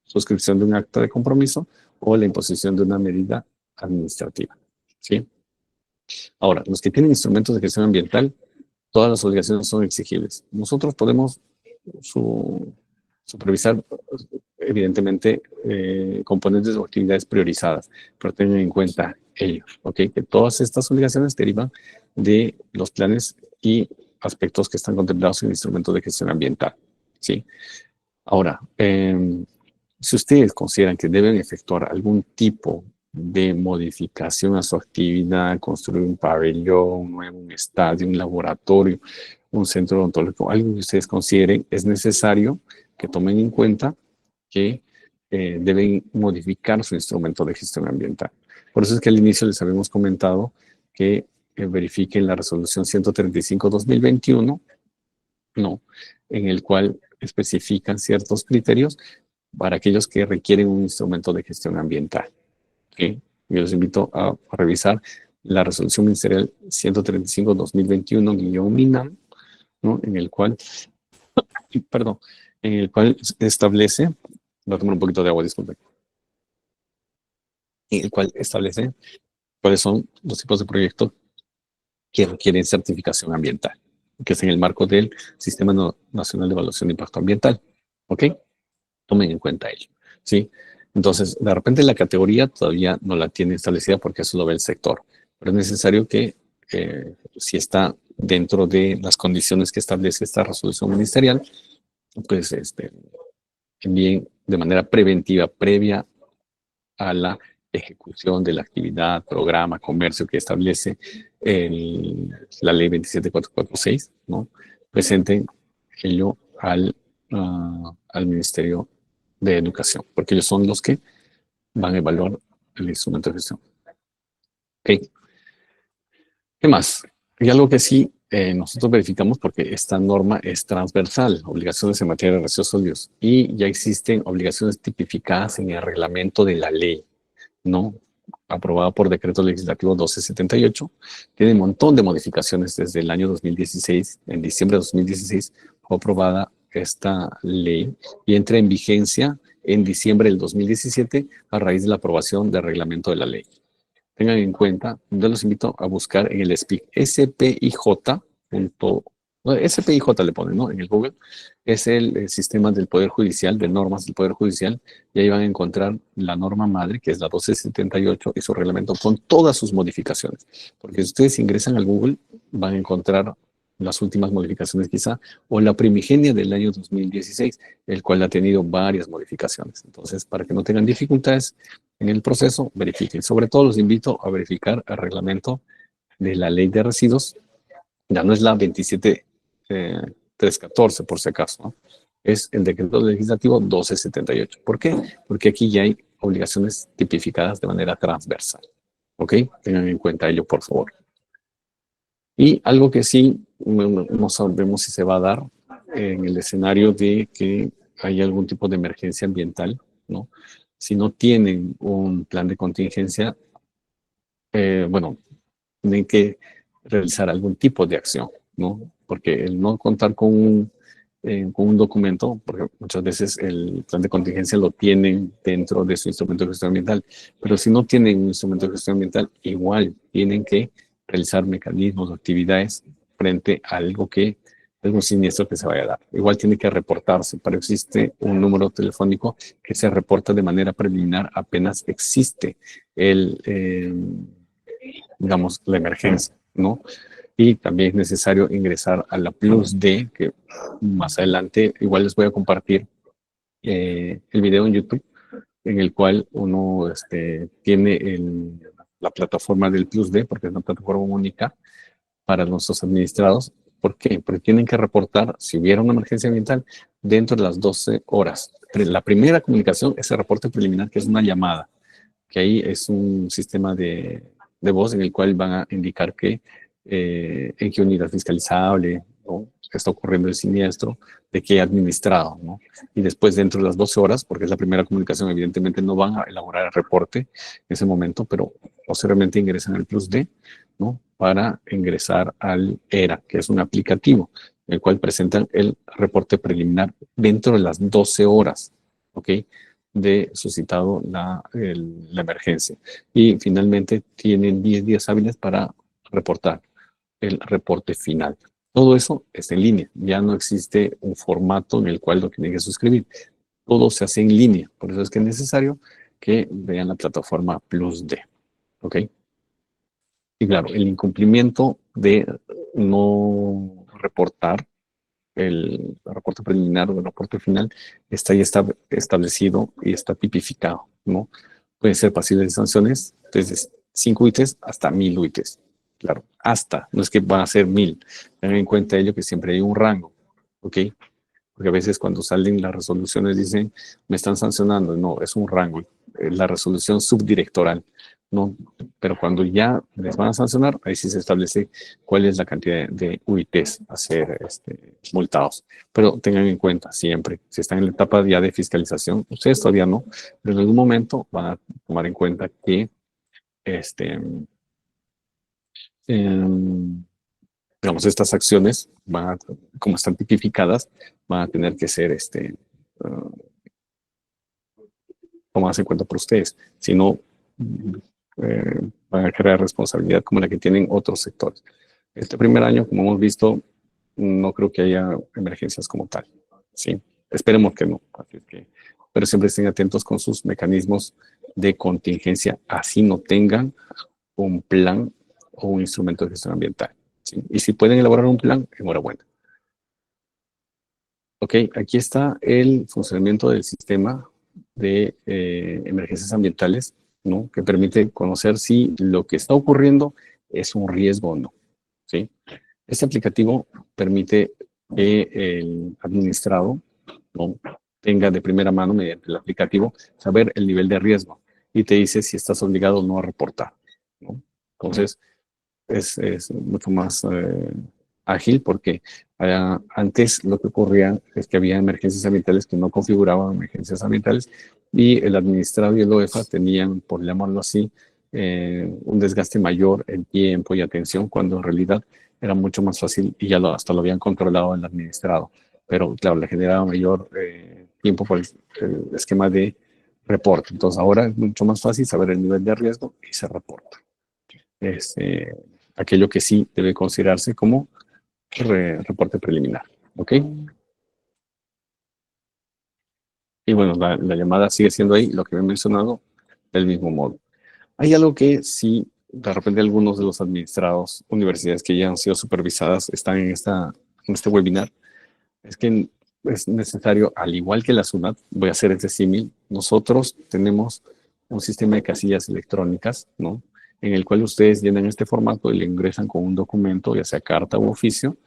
suscripción de un acta de compromiso o la imposición de una medida administrativa, ¿sí? Ahora, los que tienen instrumentos de gestión ambiental, todas las obligaciones son exigibles. Nosotros podemos supervisar, evidentemente, componentes o actividades priorizadas, pero tengan en cuenta ello, ¿ok? Que todas estas obligaciones derivan de los planes y aspectos que están contemplados en el instrumento de gestión ambiental, ¿sí? Ahora, si ustedes consideran que deben efectuar algún tipo de modificación a su actividad, construir un pabellón, un estadio, un laboratorio, un centro odontológico, algo que ustedes consideren, es necesario que tomen en cuenta que deben modificar su instrumento de gestión ambiental. Por eso es que al inicio les habíamos comentado que verifiquen la resolución 135/2021, ¿no? En el cual especifican ciertos criterios para aquellos que requieren un instrumento de gestión ambiental. ¿Okay? Yo los invito a revisar la resolución ministerial 135-2021-MINAM, ¿no? En el cual establece, voy a tomar un poquito de agua, disculpen, en el cual establece cuáles son los tipos de proyectos que requieren certificación ambiental, que es en el marco del Sistema Nacional de Evaluación de Impacto Ambiental. ¿Ok? Tomen en cuenta ello, ¿sí? Entonces, de repente la categoría todavía no la tiene establecida porque eso lo ve el sector, pero es necesario que si está dentro de las condiciones que establece esta resolución ministerial, pues envíen de manera preventiva, previa a la ejecución de la actividad, programa, comercio que establece la ley 27446, ¿no? Presenten ello al Ministerio de Educación, porque ellos son los que van a evaluar el instrumento de gestión. ¿Ok? ¿Qué más? Y algo que sí nosotros verificamos, porque esta norma es transversal, obligaciones en materia de residuos sólidos, y ya existen obligaciones tipificadas en el reglamento de la ley, ¿no? Aprobada por decreto legislativo 1278, tiene un montón de modificaciones desde el año 2016, en diciembre de 2016 fue aprobada esta ley y entra en vigencia en diciembre del 2017 a raíz de la aprobación del reglamento de la ley. Tengan en cuenta, yo los invito a buscar en el SPIC, SPIJ le ponen, ¿no? En el Google, es el sistema del Poder Judicial, de normas del Poder Judicial, y ahí van a encontrar la norma madre, que es la 1278, y su reglamento con todas sus modificaciones. Porque si ustedes ingresan al Google, van a encontrar las últimas modificaciones quizá, o la primigenia del año 2016, el cual ha tenido varias modificaciones. Entonces, para que no tengan dificultades en el proceso, verifiquen. Sobre todo los invito a verificar el reglamento de la ley de residuos. Ya no es la 27314, por si acaso, ¿no? Es el decreto legislativo 1278. ¿Por qué? Porque aquí ya hay obligaciones tipificadas de manera transversal. ¿Ok? Tengan en cuenta ello, por favor. Y algo que sí no sabemos si se va a dar en el escenario de que hay algún tipo de emergencia ambiental, ¿no? Si no tienen un plan de contingencia, bueno, tienen que realizar algún tipo de acción, ¿no? Porque el no contar con un documento, porque muchas veces el plan de contingencia lo tienen dentro de su instrumento de gestión ambiental, pero si no tienen un instrumento de gestión ambiental, igual tienen que realizar mecanismos o actividades frente a algo siniestro que se vaya a dar. Igual tiene que reportarse, pero existe un número telefónico que se reporta de manera preliminar apenas existe digamos, la emergencia, ¿no? Y también es necesario ingresar a la Plus D, que más adelante igual les voy a compartir el video en YouTube, en el cual uno tiene la plataforma del Plus D, porque es una plataforma única para nuestros administrados. ¿Por qué? Porque tienen que reportar si hubiera una emergencia ambiental dentro de las 12 horas. La primera comunicación es el reporte preliminar, que es una llamada, que ahí es un sistema de voz en el cual van a indicar que en qué unidad fiscalizable, ¿no?, está ocurriendo el siniestro, de qué administrado, ¿no? Y después, dentro de las 12 horas, porque es la primera comunicación, evidentemente no van a elaborar el reporte en ese momento, pero posteriormente ingresan al Plus D, ¿no?, para ingresar al ERA, que es un aplicativo, en el cual presentan el reporte preliminar dentro de las 12 horas, ¿ok?, de suscitado la emergencia. Y finalmente tienen 10 días hábiles para reportar el reporte final. Todo eso está en línea. Ya no existe un formato en el cual lo tienen que suscribir. Todo se hace en línea. Por eso es que es necesario que vean la plataforma Plus D. ¿Ok? Y claro, el incumplimiento de no reportar el reporte preliminar o el reporte final está establecido y está tipificado, ¿no? Puede ser pasible de sanciones desde 5 UITs hasta 1000 UITs. Claro, hasta, no es que van a ser 1000. Tengan en cuenta ello que siempre hay un rango, ¿ok? Porque a veces cuando salen las resoluciones dicen, me están sancionando. No, es un rango. La resolución subdirectoral ¿no? Pero cuando ya les van a sancionar, ahí sí se establece cuál es la cantidad de UITs a ser multados. Pero tengan en cuenta siempre, si están en la etapa ya de fiscalización, ustedes todavía no, pero en algún momento van a tomar en cuenta que em, digamos, estas acciones van a, como están tipificadas, van a tener que ser uh, tomadas en cuenta por ustedes. Si no, van a crear responsabilidad como la que tienen otros sectores. Este primer año, como hemos visto, no creo que haya emergencias como tal. Sí, esperemos que no. Así es que, pero siempre estén atentos con sus mecanismos de contingencia, así no tengan un plan o un instrumento de gestión ambiental. ¿Sí? Y si pueden elaborar un plan, enhorabuena. Ok, aquí está el funcionamiento del sistema de emergencias ambientales, ¿no? Que permite conocer si lo que está ocurriendo es un riesgo o no. ¿Sí? Este aplicativo permite que el administrado, ¿no?, tenga de primera mano, mediante el aplicativo, saber el nivel de riesgo y te dice si estás obligado o no a reportar, ¿no? Entonces, es mucho más ágil porque antes lo que ocurría es que había emergencias ambientales que no configuraban emergencias ambientales y el administrado y el OEFA tenían, por llamarlo así, un desgaste mayor en tiempo y atención, cuando en realidad era mucho más fácil y ya hasta lo habían controlado el administrado. Pero claro, le generaba mayor tiempo por el esquema de reporte. Entonces ahora es mucho más fácil saber el nivel de riesgo y se reporta. Aquello que sí debe considerarse como reporte preliminar. ¿Ok? Y bueno, la llamada sigue siendo ahí, lo que he mencionado, del mismo modo. Hay algo que sí, de repente algunos de los administrados, universidades que ya han sido supervisadas, están en este webinar, es que es necesario, al igual que la SUNAT, voy a hacer este símil, nosotros tenemos un sistema de casillas electrónicas, ¿no?, en el cual ustedes llenan este formato y le ingresan con un documento, ya sea carta u oficio,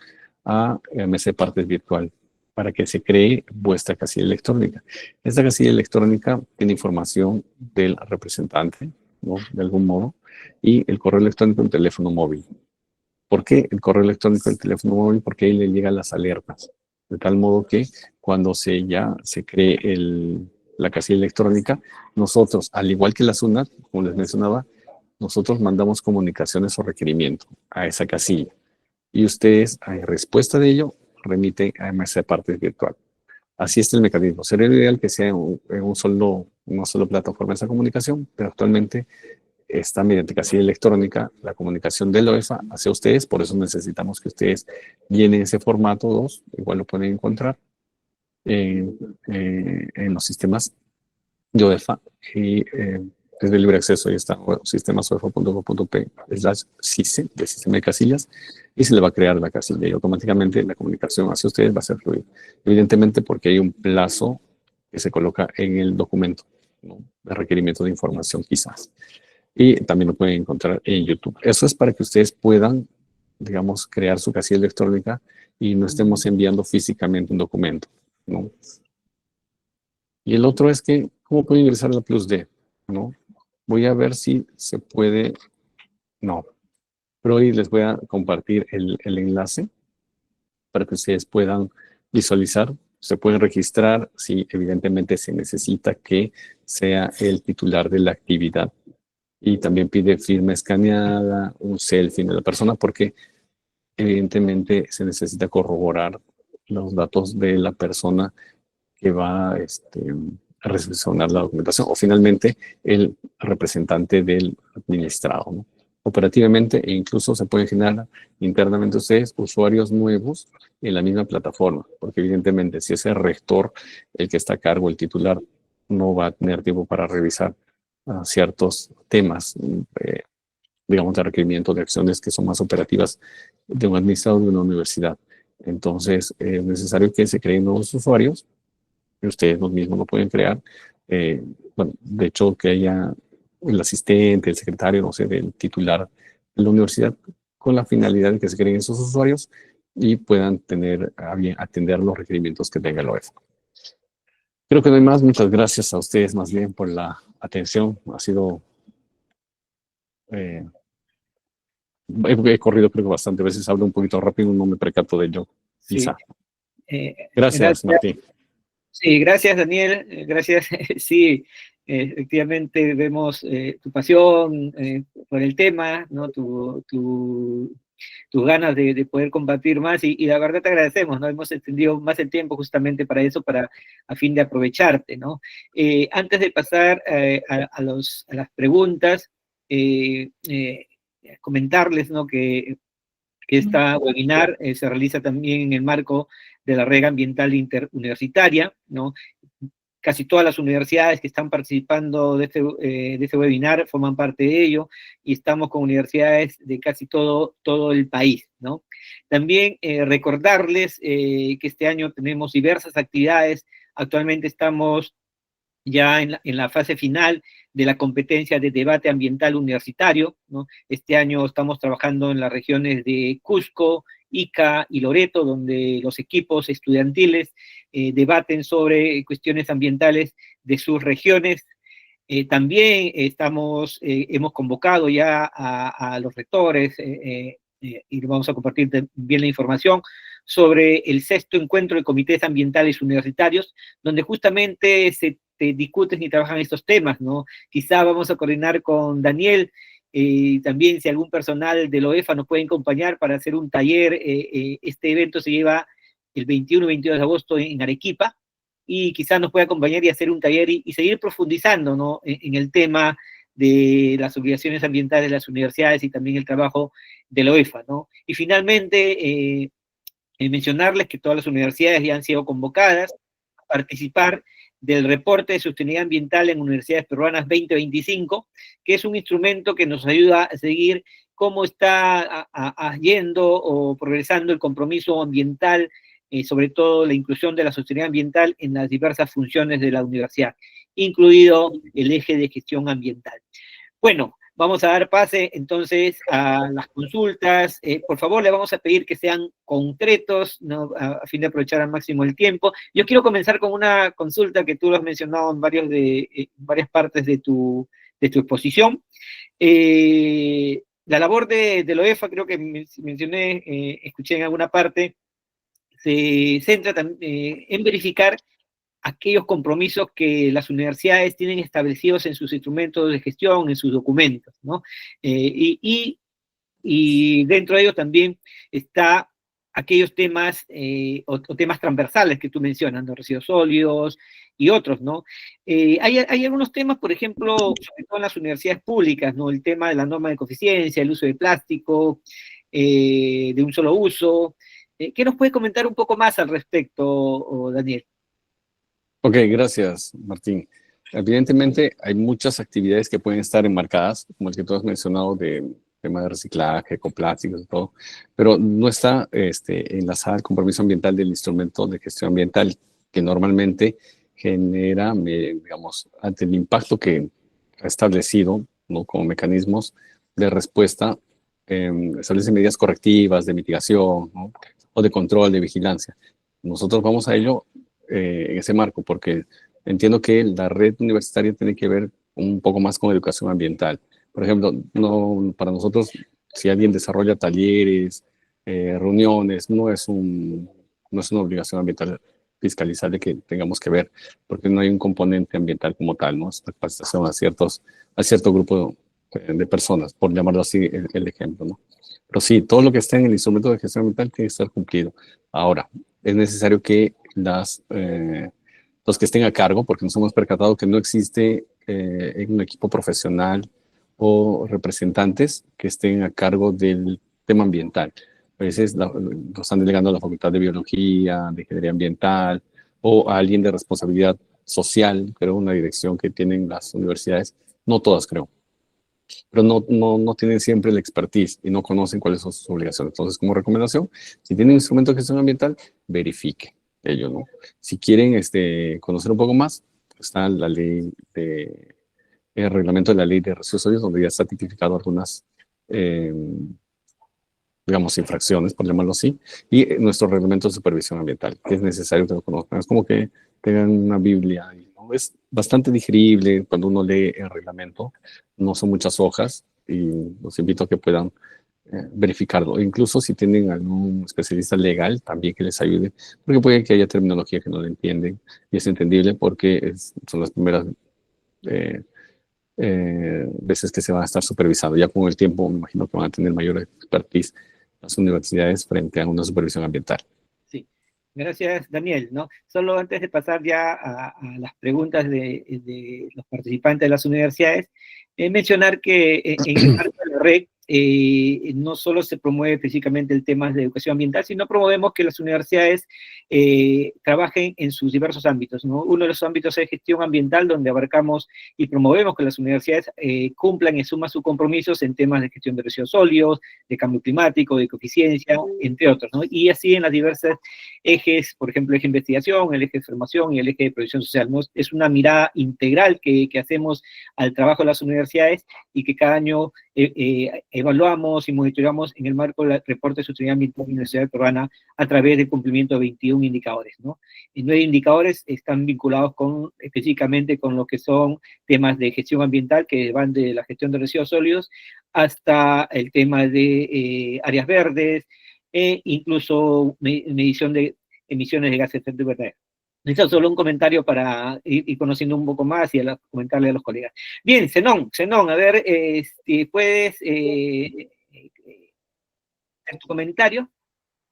a MC Partes Virtual, para que se cree vuestra casilla electrónica. Esta casilla electrónica tiene información del representante, ¿no?, de algún modo, y el correo electrónico del teléfono móvil. ¿Por qué el correo electrónico del teléfono móvil? Porque ahí le llegan las alertas, de tal modo que cuando ya se cree la casilla electrónica, nosotros, al igual que la SUNAT, como les mencionaba, nosotros mandamos comunicaciones o requerimientos a esa casilla. Y ustedes, en respuesta de ello, remiten a MS Partes Virtual. Así es el mecanismo. Sería ideal que sea en una sola plataforma esa comunicación, pero actualmente está mediante casilla electrónica la comunicación del OEFA hacia ustedes. Por eso necesitamos que ustedes llenen ese formato 2, igual lo pueden encontrar en los sistemas de OEFA y es de libre acceso. Ahí está, sistemasoefa.gov.p/cise, del sistema de casillas, y se le va a crear la casilla y automáticamente la comunicación hacia ustedes va a ser fluida. Evidentemente porque hay un plazo que se coloca en el documento, ¿no?, de requerimiento de información quizás. Y también lo pueden encontrar en YouTube. Eso es para que ustedes puedan, digamos, crear su casilla electrónica y no estemos enviando físicamente un documento, ¿no? Y el otro es que, ¿cómo puedo ingresar a la Plus D? ¿No? Voy a ver si se puede. No. Pero hoy les voy a compartir el enlace para que ustedes puedan visualizar. Se pueden registrar si evidentemente se necesita que sea el titular de la actividad. Y también pide firma escaneada, un selfie de la persona, porque evidentemente se necesita corroborar los datos de la persona que va a recepcionar la documentación, o finalmente el representante del administrado, ¿no? Operativamente, e incluso se pueden generar internamente ustedes usuarios nuevos en la misma plataforma, porque evidentemente si es el rector el que está a cargo, el titular, no va a tener tiempo para revisar ciertos temas, digamos, de requerimiento de acciones que son más operativas de un administrador de una universidad. Entonces, es necesario que se creen nuevos usuarios, y ustedes mismos lo pueden crear. Bueno, de hecho, que haya el asistente, el secretario, no sé, del titular de la universidad, con la finalidad de que se creen esos usuarios y puedan tener a bien atender los requerimientos que tenga el OEFA. Creo que no hay más. Muchas gracias a ustedes más bien por la atención. Ha sido he corrido creo que bastante veces, hablo un poquito rápido, no me percato de ello, Sí. quizá. Gracias, Gracias, Martín. Sí, gracias Daniel, gracias. Sí, efectivamente vemos tu pasión por el tema, ¿no? Tus ganas de poder compartir más y la verdad te agradecemos, ¿no? Hemos extendido más el tiempo justamente para eso, a fin de aprovecharte, ¿no? Antes de pasar a las preguntas, comentarles, ¿no? Que esta webinar se realiza también en el marco de la Red Ambiental Interuniversitaria, ¿no? Casi todas las universidades que están participando de este webinar forman parte de ello, y estamos con universidades de casi todo el país, ¿no? También recordarles que este año tenemos diversas actividades. Actualmente estamos ya en la fase final de la competencia de debate ambiental universitario, ¿no? Este año estamos trabajando en las regiones de Cusco, Ica y Loreto, donde los equipos estudiantiles debaten sobre cuestiones ambientales de sus regiones. También hemos convocado ya a los rectores y vamos a compartir bien la información sobre el sexto encuentro de comités ambientales universitarios, donde justamente se discuten y trabajan estos temas, ¿no? Quizá vamos a coordinar con Daniel, también si algún personal de la OEFA nos puede acompañar para hacer un taller. Este evento se lleva el 21 y 22 de agosto en Arequipa, y quizás nos pueda acompañar y hacer un taller y seguir profundizando, ¿no? en el tema de las obligaciones ambientales de las universidades y también el trabajo de la OEFA, ¿no? Y finalmente, mencionarles que todas las universidades ya han sido convocadas a participar del reporte de sostenibilidad ambiental en universidades peruanas 2025, que es un instrumento que nos ayuda a seguir cómo está yendo o progresando el compromiso ambiental, sobre todo la inclusión de la sostenibilidad ambiental en las diversas funciones de la universidad, incluido el eje de gestión ambiental. Bueno, vamos a dar pase entonces a las consultas. Por favor, le vamos a pedir que sean concretos, ¿no? A fin de aprovechar al máximo el tiempo. Yo quiero comenzar con una consulta que tú lo has mencionado en varias partes de tu exposición. La labor de la OEFA, creo que mencioné, escuché en alguna parte, se centra en verificar aquellos compromisos que las universidades tienen establecidos en sus instrumentos de gestión, en sus documentos, ¿no? Y dentro de ellos también está aquellos temas o temas transversales que tú mencionas, ¿no? Residuos sólidos y otros, ¿no? Hay algunos temas, por ejemplo, sobre todo en las universidades públicas, ¿no? El tema de la norma de coeficiencia, el uso de plástico, de un solo uso. ¿Qué nos puedes comentar un poco más al respecto, Daniel? Ok, gracias, Martín. Evidentemente, hay muchas actividades que pueden estar enmarcadas, como el que tú has mencionado de tema de reciclaje, ecoplásticos y todo, pero no está enlazada al compromiso ambiental del instrumento de gestión ambiental, que normalmente genera, digamos, ante el impacto que ha establecido, ¿no? Como mecanismos de respuesta, establece medidas correctivas de mitigación, ¿no? O de control, de vigilancia. Nosotros vamos a ello en ese marco, porque entiendo que la red universitaria tiene que ver un poco más con educación ambiental. Por ejemplo, no, para nosotros, si alguien desarrolla talleres, reuniones, no es una obligación ambiental fiscalizable que tengamos que ver, porque no hay un componente ambiental como tal, ¿no? Es capacitación a cierto grupo de personas, por llamarlo así el ejemplo, ¿no? Pero sí, todo lo que está en el instrumento de gestión ambiental tiene que estar cumplido. Ahora, es necesario que los que estén a cargo, porque nos hemos percatado que no existe un equipo profesional o representantes que estén a cargo del tema ambiental. A veces lo están delegando a la Facultad de Biología, de Ingeniería Ambiental o a alguien de responsabilidad social, pero una dirección que tienen las universidades, no todas creo, pero no tienen siempre la expertise y no conocen cuáles son sus obligaciones. Entonces, como recomendación, si tienen un instrumento de gestión ambiental, verifique ello, ¿no? Si quieren conocer un poco más, está la ley el reglamento de la ley de residuos sólidos, donde ya está tipificado algunas, digamos, infracciones, por llamarlo así, y nuestro reglamento de supervisión ambiental, que es necesario que lo conozcan. Es como que tengan una Biblia, ¿no? Es bastante digerible cuando uno lee el reglamento, no son muchas hojas, y los invito a que puedan verificarlo. Incluso si tienen algún especialista legal, también que les ayude, porque puede que haya terminología que no la entienden y es entendible porque son las primeras veces que se van a estar supervisando. Ya con el tiempo me imagino que van a tener mayor expertise las universidades frente a una supervisión ambiental. Sí, gracias Daniel, ¿no? Solo antes de pasar ya a las preguntas de los participantes de las universidades, mencionar que en el marco de la red no solo se promueve específicamente el tema de educación ambiental, sino promovemos que las universidades trabajen en sus diversos ámbitos, ¿no? Uno de los ámbitos es gestión ambiental, donde abarcamos y promovemos que las universidades cumplan y asuman sus compromisos en temas de gestión de residuos sólidos, de cambio climático, de ecoeficiencia, entre otros, ¿no? Y así en las diversas ejes, por ejemplo, el eje de investigación, el eje de formación y el eje de previsión social, ¿no? Es una mirada integral que hacemos al trabajo de las universidades y que cada año evaluamos y monitoreamos en el marco del reporte de sostenibilidad ambiental de la Universidad Peruana a través del cumplimiento de 21 indicadores, ¿no? Y 9 indicadores están vinculados específicamente con lo que son temas de gestión ambiental, que van de la gestión de residuos sólidos hasta el tema de áreas verdes, incluso medición de emisiones de gases de efecto invernadero. Eso es solo un comentario para ir conociendo un poco más y comentarle a los colegas. Bien, Zenón, a ver, si puedes en tu comentario.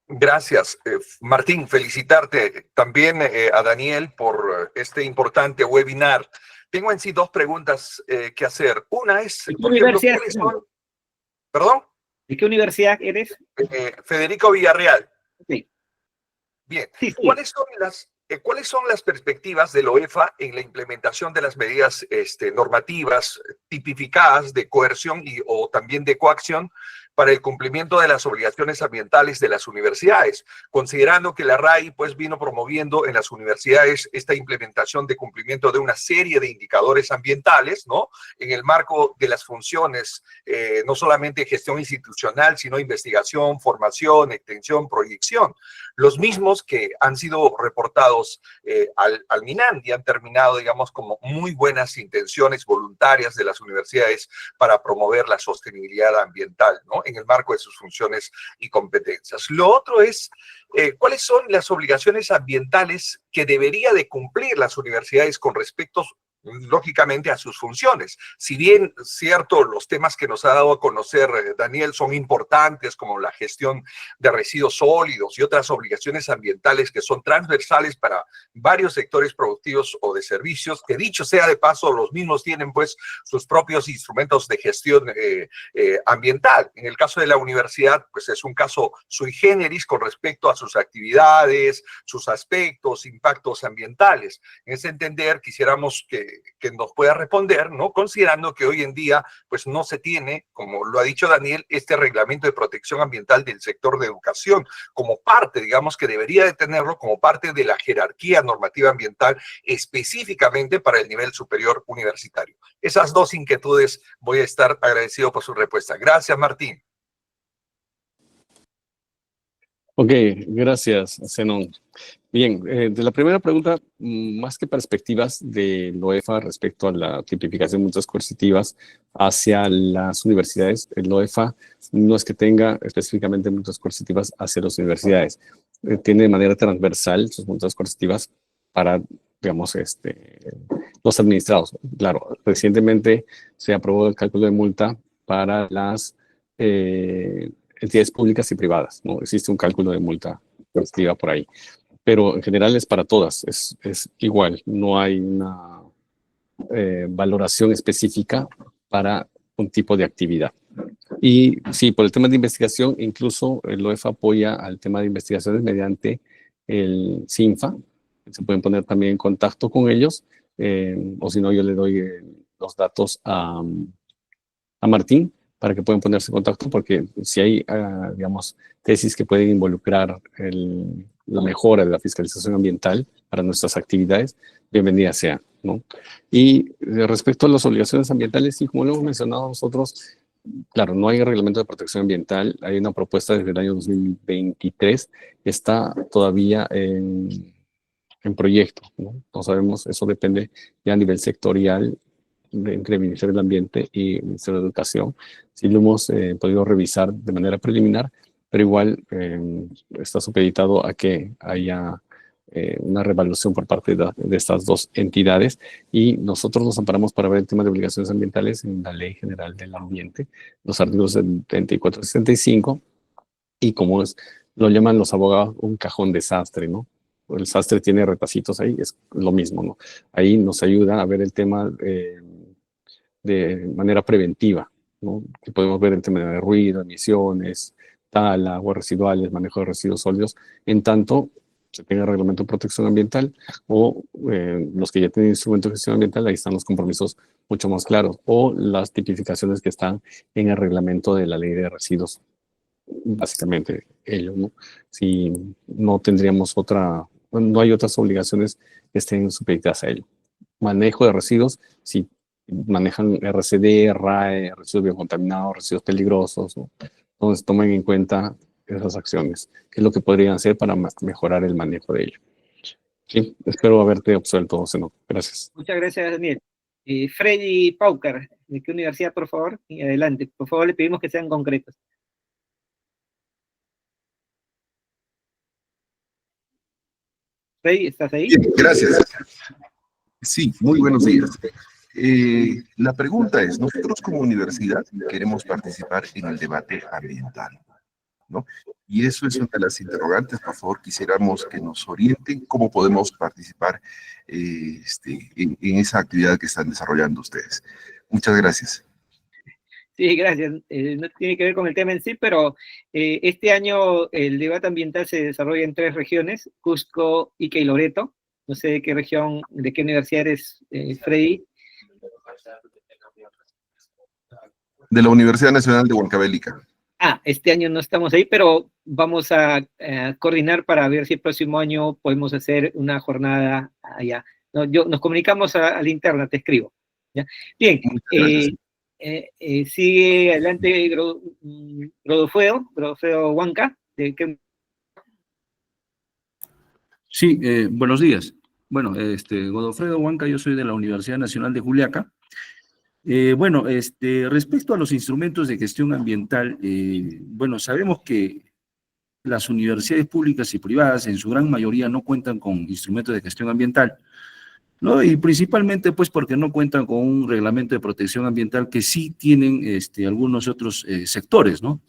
Gracias, Martín, felicitarte también a Daniel por este importante webinar. Tengo en sí dos preguntas que hacer. Una es, ¿De qué por ejemplo, universidad? ¿cuáles son? ¿Perdón? ¿De qué universidad eres? Federico Villarreal. Sí. Bien. Sí, sí. ¿Cuáles son las perspectivas de la OEFA en la implementación de las medidas normativas tipificadas de coerción o también de coacción para el cumplimiento de las obligaciones ambientales de las universidades, considerando que la RAI pues vino promoviendo en las universidades esta implementación de cumplimiento de una serie de indicadores ambientales, ¿no? En el marco de las funciones, no solamente gestión institucional, sino investigación, formación, extensión, proyección. Los mismos que han sido reportados al MINAM y han terminado, digamos, como muy buenas intenciones voluntarias de las universidades para promover la sostenibilidad ambiental, ¿no? En el marco de sus funciones y competencias. Lo otro es, ¿cuáles son las obligaciones ambientales que debería de cumplir las universidades con respecto lógicamente a sus funciones? Si bien, cierto, los temas que nos ha dado a conocer Daniel son importantes, como la gestión de residuos sólidos y otras obligaciones ambientales que son transversales para varios sectores productivos o de servicios, que dicho sea de paso, los mismos tienen pues sus propios instrumentos de gestión ambiental. En el caso de la universidad, pues es un caso sui generis con respecto a sus actividades, sus aspectos, impactos ambientales. En ese entender, quisiéramos que nos pueda responder, ¿no? Considerando que hoy en día, pues no se tiene, como lo ha dicho Daniel, este reglamento de protección ambiental del sector de educación, como parte, digamos, que debería de tenerlo como parte de la jerarquía normativa ambiental, específicamente para el nivel superior universitario. Esas dos inquietudes voy a estar agradecido por su respuesta. Gracias, Martín. Ok, gracias, Zenón. Bien, de la primera pregunta, más que perspectivas de LOEFA respecto a la tipificación de multas coercitivas hacia las universidades, el LOEFA no es que tenga específicamente multas coercitivas hacia las universidades. Tiene de manera transversal sus multas coercitivas para, digamos, los administrados. Claro, recientemente se aprobó el cálculo de multa para las entidades públicas y privadas, ¿no? Existe un cálculo de multa coercitiva por ahí, pero en general es para todas, es igual, no hay una valoración específica para un tipo de actividad. Y sí, por el tema de investigación, incluso el OEFA apoya al tema de investigaciones mediante el CINFA, se pueden poner también en contacto con ellos, o si no, yo le doy los datos a Martín, para que puedan ponerse en contacto, porque si hay, digamos, tesis que pueden involucrar la mejora de la fiscalización ambiental para nuestras actividades, bienvenida sea, ¿no? Y respecto a las obligaciones ambientales, sí, como lo hemos mencionado nosotros, claro, no hay reglamento de protección ambiental, hay una propuesta desde el año 2023, está todavía en proyecto, ¿no? No sabemos, eso depende ya a nivel sectorial entre el Ministerio del Ambiente y el Ministerio de Educación. Sí lo hemos podido revisar de manera preliminar, pero igual está supeditado a que haya una revaluación por parte de estas dos entidades, y nosotros nos amparamos para ver el tema de obligaciones ambientales en la Ley General del Ambiente, los artículos 74 y 65, y como lo llaman los abogados, un cajón de sastre, ¿no? El sastre tiene retacitos ahí, es lo mismo, ¿no? Ahí nos ayuda a ver el tema de manera preventiva, ¿no? Que podemos ver el tema de ruido, emisiones, tala, aguas residuales, manejo de residuos sólidos, en tanto se tenga reglamento de protección ambiental, o los que ya tienen instrumento de gestión ambiental, ahí están los compromisos mucho más claros, o las tipificaciones que están en el reglamento de la ley de residuos, básicamente ello, ¿no? Si no tendríamos no hay otras obligaciones que estén supeditadas a ello. Manejo de residuos, si manejan RCD, RAE, residuos biocontaminados, residuos peligrosos, ¿no? Entonces tomen en cuenta esas acciones, qué es lo que podrían hacer para mejorar el manejo de ello. Sí, espero haberte absuelto, Zeno. Gracias. Muchas gracias, Daniel. Freddy Paucar, ¿de qué universidad, por favor? Y adelante. Por favor, le pedimos que sean concretos. Freddy, ¿estás ahí? Bien, gracias. Sí, muy buenos días. La pregunta es, nosotros como universidad queremos participar en el debate ambiental, ¿no? Y eso es una de las interrogantes. Por favor, quisiéramos que nos orienten cómo podemos participar en esa actividad que están desarrollando ustedes. Muchas gracias. Sí, gracias. No tiene que ver con el tema en sí, pero este año el debate ambiental se desarrolla en 3 regiones, Cusco, Ica y Loreto. No sé de qué región, de qué universidad eres, Freddy. De la Universidad Nacional de Huancavelica. Este año no estamos ahí, pero vamos a coordinar para ver si el próximo año podemos hacer una jornada allá. No, nos comunicamos a la interna, te escribo, ¿ya? Bien, sigue adelante Godofredo Huanca. Sí, buenos días. Bueno, Godofredo Huanca, yo soy de la Universidad Nacional de Juliaca. Respecto a los instrumentos de gestión ambiental, sabemos que las universidades públicas y privadas en su gran mayoría no cuentan con instrumentos de gestión ambiental, ¿no? Y principalmente pues porque no cuentan con un reglamento de protección ambiental que sí tienen algunos otros sectores, ¿no?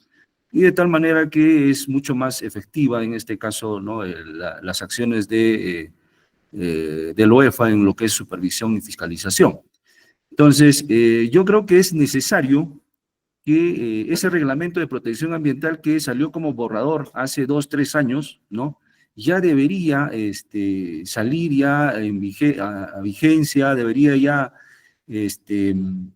Y de tal manera que es mucho más efectiva en este caso, ¿no? Las acciones del OEFA en lo que es supervisión y fiscalización. Entonces, yo creo que es necesario que ese reglamento de protección ambiental que salió como borrador hace 2, 3 años, ¿no? Ya debería salir ya a vigencia, debería ya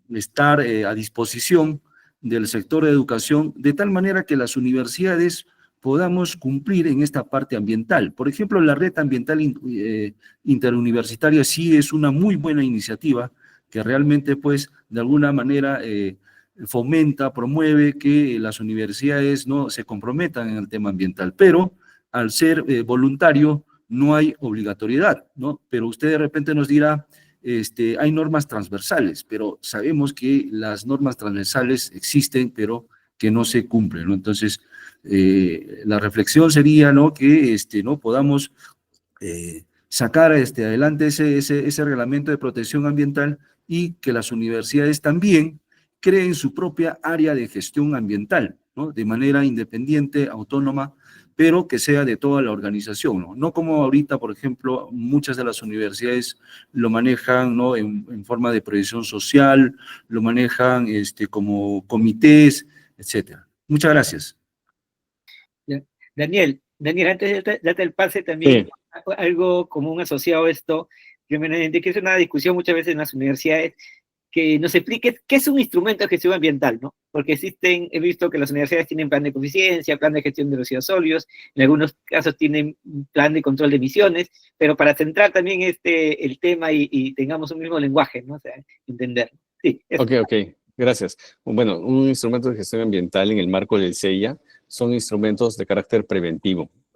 estar a disposición del sector de educación, de tal manera que las universidades podamos cumplir en esta parte ambiental. Por ejemplo, la red ambiental interuniversitaria sí es una muy buena iniciativa que realmente, pues, de alguna manera fomenta, promueve que las universidades no se comprometan en el tema ambiental, pero al ser voluntario no hay obligatoriedad, ¿no? Pero usted de repente nos dirá, hay normas transversales, pero sabemos que las normas transversales existen, pero que no se cumplen, ¿no? Entonces, la reflexión sería, ¿no?, que no podamos sacar adelante ese reglamento de protección ambiental y que las universidades también creen su propia área de gestión ambiental, ¿no?, de manera independiente, autónoma, pero que sea de toda la organización, ¿no? No como ahorita, por ejemplo, muchas de las universidades lo manejan, ¿no?, en forma de previsión social, lo manejan como comités, etcétera. Muchas gracias. Daniel, antes de darte el pase también, Sí. Algo como un asociado a esto, que es una discusión muchas veces en las universidades, que nos explique qué es un instrumento de gestión ambiental, ¿no? Porque he visto que las universidades tienen plan de eficiencia, plan de gestión de residuos sólidos, en algunos casos tienen plan de control de emisiones, pero para centrar también el tema y tengamos un mismo lenguaje, ¿no? O sea, entender. Sí. Ok, gracias. Bueno, un instrumento de gestión ambiental en el marco del CEIA son instrumentos de carácter preventivo.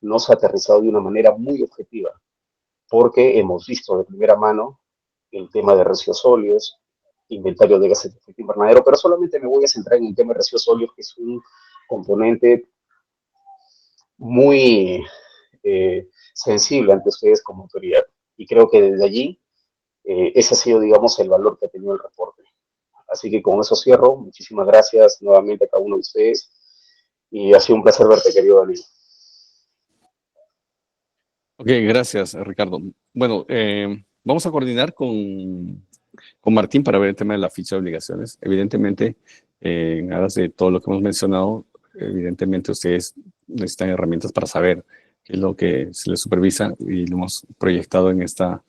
no se ha aterrizado de una manera muy objetiva, porque hemos visto de primera mano el tema de residuos sólidos, inventario de gases de efecto invernadero, pero solamente me voy a centrar en el tema de residuos sólidos, que es un componente muy sensible ante ustedes como autoridad. Y creo que desde allí, ese ha sido, digamos, el valor que ha tenido el reporte. Así que con eso cierro. Muchísimas gracias nuevamente a cada uno de ustedes. Y ha sido un placer verte, querido Daniel. Ok, gracias, Ricardo. Bueno, vamos a coordinar con Martín para ver el tema de la ficha de obligaciones. Evidentemente, en aras de todo lo que hemos mencionado, evidentemente ustedes necesitan herramientas para saber qué es lo que se les supervisa y lo hemos proyectado en esta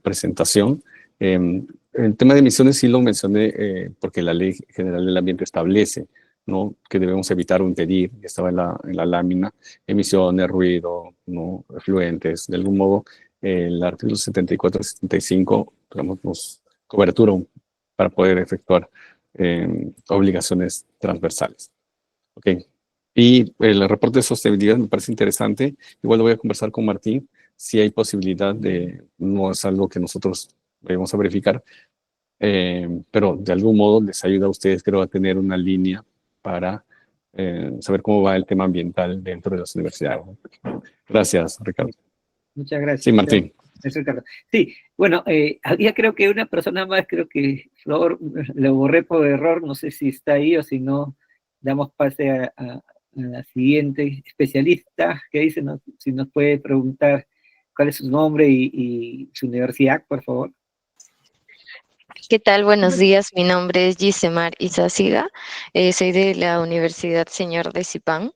presentación. El tema de emisiones sí lo mencioné porque la Ley General del Ambiente establece, ¿no?, que debemos evitar o impedir, que estaba en la lámina, emisiones, ruido, ¿no?, efluentes. De algún modo, el artículo 74 y 75, digamos, nos cobertura para poder efectuar obligaciones transversales. Ok. Y el reporte de sostenibilidad me parece interesante. Igual lo voy a conversar con Martín si hay posibilidad de, no es algo que nosotros vamos a verificar, pero de algún modo les ayuda a ustedes, creo, a tener una línea para saber cómo va el tema ambiental dentro de las universidades. Gracias, Ricardo. Muchas gracias. Sí, Martín. Gracias, Ricardo. Sí, bueno, había creo que una persona más, creo que Flor, lo borré por error, no sé si está ahí o si no, damos pase a la siguiente especialista que dice, ¿no?, si nos puede preguntar cuál es su nombre y su universidad, por favor. ¿Qué tal? Buenos días. Mi nombre es Gisemar Izaziga. Soy de la Universidad Señor de Zipán.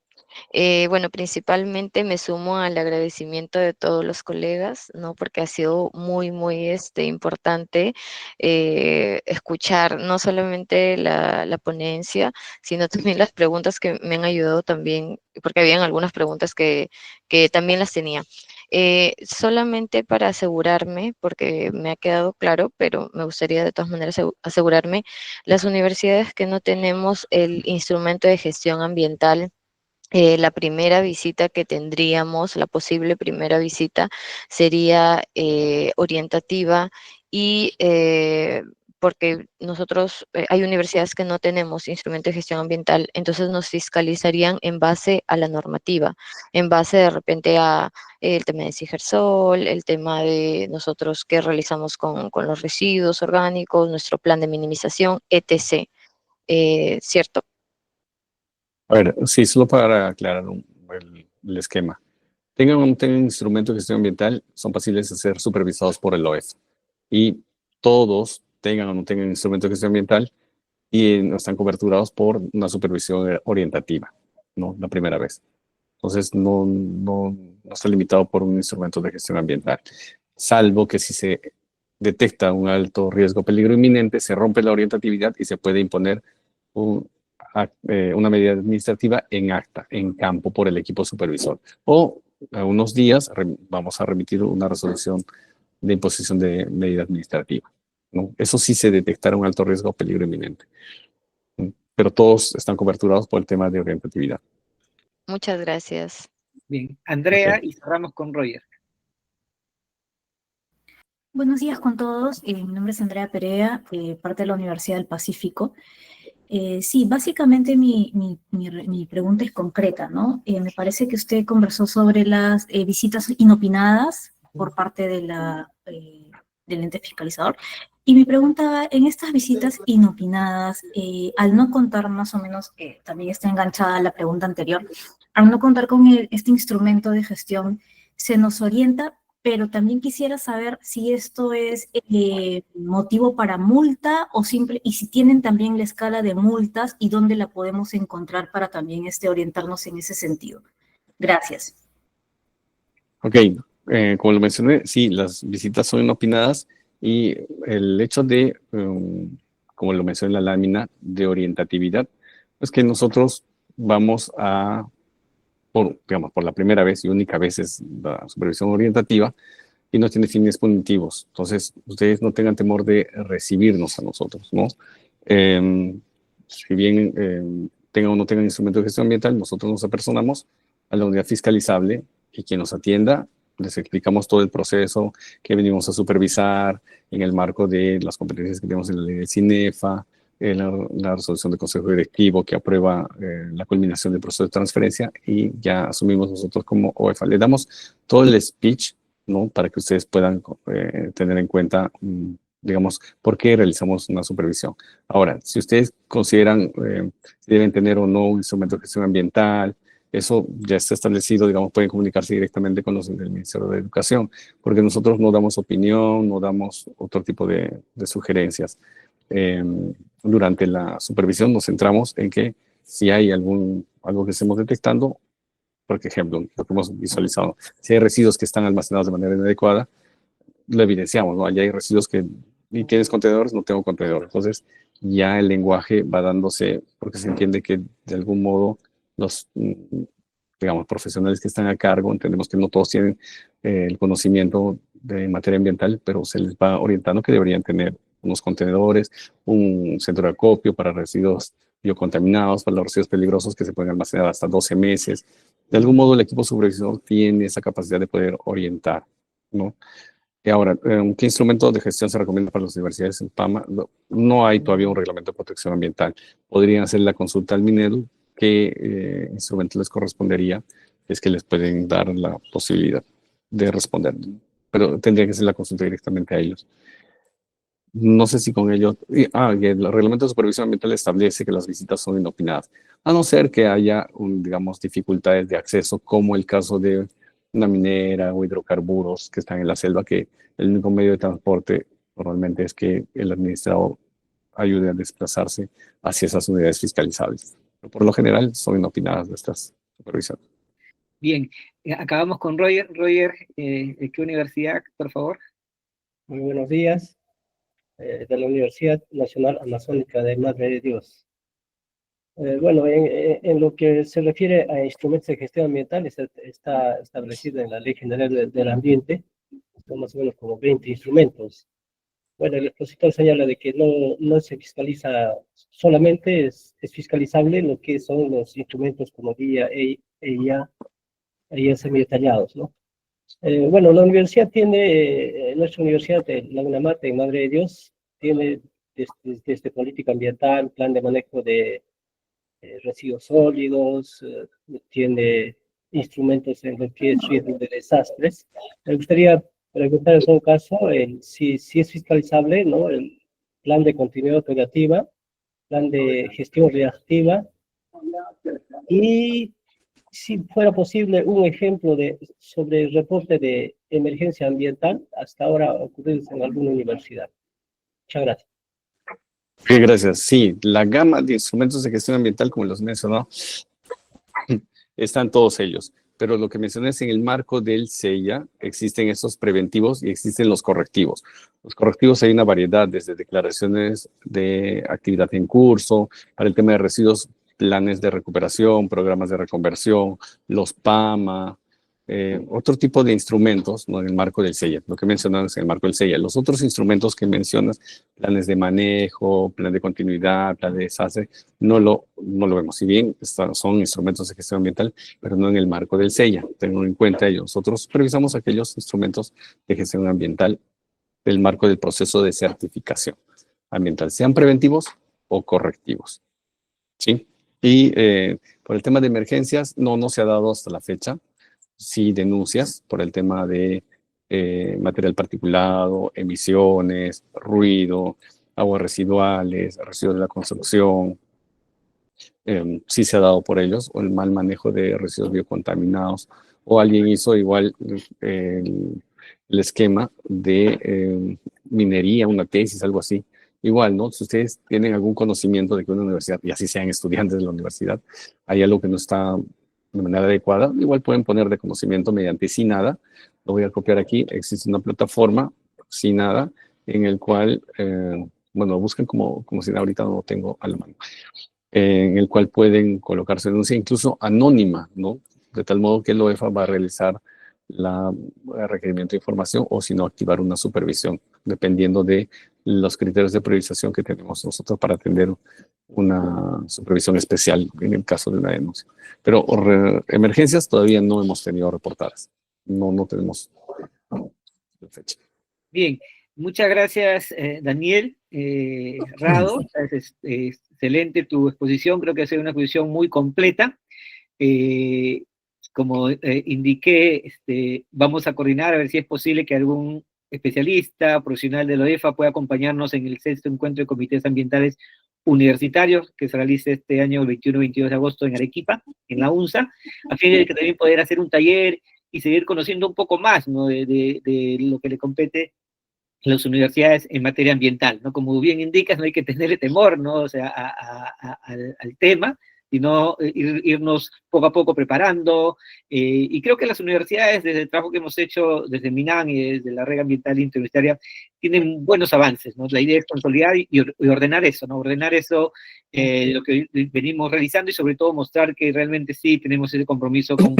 Bueno, principalmente me sumo al agradecimiento de todos los colegas, ¿no? Porque ha sido muy, muy importante escuchar no solamente la ponencia, sino también las preguntas que me han ayudado también, porque habían algunas preguntas que también las tenía. Solamente para asegurarme, porque me ha quedado claro, pero me gustaría de todas maneras asegurarme, las universidades que no tenemos el instrumento de gestión ambiental, la primera visita que tendríamos, la posible primera visita, sería orientativa y porque nosotros, hay universidades que no tenemos instrumento de gestión ambiental, entonces nos fiscalizarían en base a la normativa, en base de repente a el tema de Cigersol, el tema de nosotros qué realizamos con los residuos orgánicos, nuestro plan de minimización, etc. ¿Cierto? A ver, sí, solo para aclarar el esquema. Tengan o no tengan instrumento de gestión ambiental, son fáciles de ser supervisados por el OEF. Y todos, tengan o no tengan instrumento de gestión ambiental, y están coberturados por una supervisión orientativa, ¿no? La primera vez. Entonces, no está limitado por un instrumento de gestión ambiental. Salvo que si se detecta un alto riesgo o peligro inminente, se rompe la orientatividad y se puede imponer una medida administrativa en acta, en campo, por el equipo supervisor. O a unos días vamos a remitir una resolución de imposición de medida administrativa, ¿no? Eso sí se detectará un alto riesgo o peligro inminente. Pero todos están coberturados por el tema de orientatividad. Muchas gracias. Bien, Andrea, Ok. y cerramos con Roger. Buenos días con todos. Mi nombre es Andrea Perea, parte de la Universidad del Pacífico. Sí, básicamente mi pregunta es concreta, ¿no? Me parece que usted conversó sobre las visitas inopinadas por parte de del ente fiscalizador. Y mi pregunta va, en estas visitas inopinadas, al no contar más o menos, también está enganchada a la pregunta anterior, al no contar con este instrumento de gestión, se nos orienta, pero también quisiera saber si esto es motivo para multa o simple, y si tienen también la escala de multas y dónde la podemos encontrar para también orientarnos en ese sentido. Gracias. Ok, como lo mencioné, sí, las visitas son inopinadas y el hecho de, como lo mencioné en la lámina, de orientatividad, es que nosotros vamos a, digamos, por la primera vez y única vez es la supervisión orientativa y no tiene fines punitivos. Entonces, ustedes no tengan temor de recibirnos a nosotros, ¿no? Si bien tengan o no tengan instrumento de gestión ambiental, nosotros nos apersonamos a la unidad fiscalizable y quien nos atienda, les explicamos todo el proceso que venimos a supervisar en el marco de las competencias que tenemos en la ley del CINEFA, la resolución del Consejo Directivo que aprueba la culminación del proceso de transferencia, y ya asumimos nosotros como OEFA. Le damos todo el speech, ¿no? Para que ustedes puedan tener en cuenta, digamos, por qué realizamos una supervisión. Ahora, si ustedes consideran si deben tener o no un instrumento de gestión ambiental, eso ya está establecido, digamos, pueden comunicarse directamente con los del Ministerio de Educación, porque nosotros no damos opinión, no damos otro tipo de sugerencias. Durante la supervisión nos centramos en que si hay algo que estemos detectando, por ejemplo, lo que hemos visualizado, si hay residuos que están almacenados de manera inadecuada, lo evidenciamos, ¿no? Allá hay residuos que ni tienes contenedores, no tengo contenedor. Entonces, ya el lenguaje va dándose, porque se entiende que de algún modo los, digamos, profesionales que están a cargo, entendemos que no todos tienen el conocimiento de materia ambiental, pero se les va orientando que deberían tener unos contenedores, un centro de acopio para residuos biocontaminados, para los residuos peligrosos que se pueden almacenar hasta 12 meses. De algún modo el equipo supervisor tiene esa capacidad de poder orientar, ¿no? Y ahora, ¿qué instrumento de gestión se recomienda para las universidades en PAMA? No hay todavía un reglamento de protección ambiental. Podrían hacer la consulta al Minedu, qué instrumento les correspondería, es que les pueden dar la posibilidad de responder, pero tendría que ser la consulta directamente a ellos. No sé si con ello... y el reglamento de supervisión ambiental establece que las visitas son inopinadas, a no ser que haya, digamos, dificultades de acceso, como el caso de una minera o hidrocarburos que están en la selva, que el único medio de transporte normalmente es que el administrador ayude a desplazarse hacia esas unidades fiscalizables. Pero por lo general son inopinadas nuestras supervisiones. Bien, acabamos con Roger. Roger, ¿de qué universidad, por favor? Muy buenos días. De la Universidad Nacional Amazónica de Madre de Dios. Bueno, en lo que se refiere a instrumentos de gestión ambiental, está establecido en la Ley General del Ambiente, son más o menos como 20 instrumentos. Bueno, el expositor señala de que no se fiscaliza solamente, es fiscalizable lo que son los instrumentos como DIA, EIA semidetallados, ¿no? Bueno, la universidad tiene, nuestra universidad, la UNAMAT en Madre de Dios, tiene desde política ambiental, plan de manejo de residuos sólidos, tiene instrumentos en lo que es riesgo de desastres. Me gustaría preguntar en todo caso si es fiscalizable, ¿no? El plan de continuidad operativa, plan de gestión reactiva, y si fuera posible un ejemplo sobre el reporte de emergencia ambiental hasta ahora ocurridos en alguna universidad. Muchas gracias. Gracias. Sí, la gama de instrumentos de gestión ambiental, como los mencionó, están todos ellos. Pero lo que mencioné es en el marco del CEIA, existen estos preventivos y existen los correctivos. Los correctivos hay una variedad, desde declaraciones de actividad en curso, para el tema de residuos, planes de recuperación, programas de reconversión, los PAMA, otro tipo de instrumentos, ¿no? En el marco del CEIA, lo que mencionas en el marco del CEIA. Los otros instrumentos que mencionas, planes de manejo, plan de continuidad, plan de desastre, no lo vemos. Si bien son instrumentos de gestión ambiental, pero no en el marco del CEIA. Tengan en cuenta ello. Nosotros revisamos aquellos instrumentos de gestión ambiental del marco del proceso de certificación ambiental, sean preventivos o correctivos. ¿Sí? Y por el tema de emergencias, no se ha dado hasta la fecha. Sí, denuncias por el tema de material particulado, emisiones, ruido, aguas residuales, residuos de la construcción. Sí se ha dado por ellos, o el mal manejo de residuos biocontaminados, o alguien hizo igual el esquema de minería, una tesis, algo así. Igual, ¿no? Si ustedes tienen algún conocimiento de que una universidad, y así sean estudiantes de la universidad, hay algo que no está de manera adecuada, igual pueden poner de conocimiento mediante SINADA. Lo voy a copiar aquí. Existe una plataforma, SINADA, en el cual, bueno, busquen como si ahorita no lo tengo a la mano, en el cual pueden colocarse denuncia incluso anónima, ¿no? De tal modo que el OEFA va a realizar el requerimiento de información, o si no, activar una supervisión dependiendo de los criterios de priorización que tenemos nosotros para atender una supervisión especial en el caso de una denuncia. Pero emergencias todavía no hemos tenido reportadas. No tenemos fecha. Bien, muchas gracias, Daniel Rado. Excelente tu exposición, creo que ha sido una exposición muy completa. Como indiqué, vamos a coordinar a ver si es posible que algún especialista, profesional de la OEFA pueda acompañarnos en el 6º encuentro de comités ambientales universitarios que se realice este año, el 21 y 22 de agosto en Arequipa, en la UNSA, a fin de que también poder hacer un taller y seguir conociendo un poco más, ¿no?, de lo que le compete a las universidades en materia ambiental, ¿no? Como bien indicas, no hay que tenerle temor, ¿no?, o sea, al tema, sino irnos poco a poco preparando, y creo que las universidades, desde el trabajo que hemos hecho desde MINAM y desde la Red Ambiental Interuniversitaria, tienen buenos avances, ¿no? La idea es consolidar y ordenar eso, ¿no? Ordenar eso, lo que venimos realizando, y sobre todo mostrar que realmente sí tenemos ese compromiso con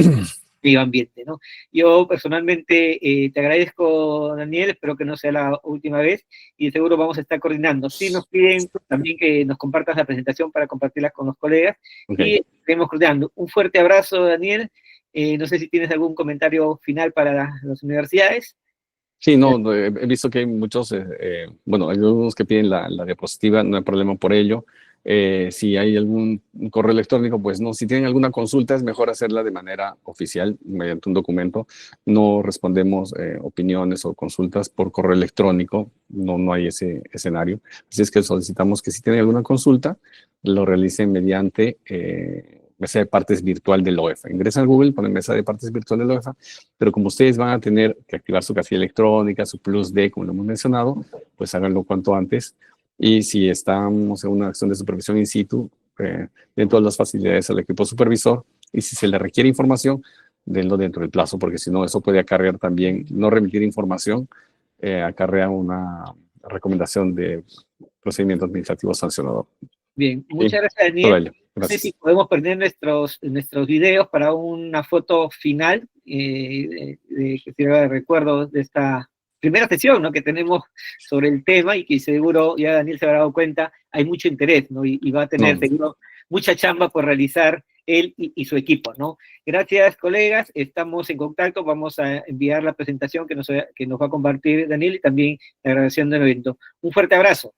medio ambiente, ¿no? Yo personalmente te agradezco, Daniel, espero que no sea la última vez, y seguro vamos a estar coordinando. Sí nos piden también que nos compartas la presentación para compartirla con los colegas, y estaremos coordinando. Un fuerte abrazo, Daniel. No sé si tienes algún comentario final para las universidades. Sí, no, he visto que hay muchos, bueno, hay algunos que piden la diapositiva, no hay problema por ello. Si hay algún correo electrónico, pues no, si tienen alguna consulta es mejor hacerla de manera oficial, mediante un documento. No respondemos opiniones o consultas por correo electrónico, no hay ese escenario. Así es que solicitamos que si tienen alguna consulta, lo realicen mediante mesa de partes virtual de la OEFA. Ingresan a Google, ponen mesa de partes virtual de la OEFA, pero como ustedes van a tener que activar su casilla electrónica, su Plus D, como lo hemos mencionado, pues háganlo cuanto antes. Y si estamos en una acción de supervisión in situ, dentro de las facilidades al equipo supervisor, y si se le requiere información, denlo dentro del plazo, porque si no, eso puede acarrear también, no remitir información, acarrea una recomendación de procedimiento administrativo sancionador. Bien, muchas gracias, Daniel. No sé si podemos poner nuestros videos para una foto final que sirva de recuerdo de esta primera sesión, ¿no?, que tenemos sobre el tema, y que seguro ya Daniel se habrá dado cuenta, hay mucho interés, ¿no?, y va a tener seguro mucha chamba por realizar él y su equipo, ¿no? Gracias, colegas, estamos en contacto, vamos a enviar la presentación que nos va a compartir Daniel, y también la grabación del evento. Un fuerte abrazo.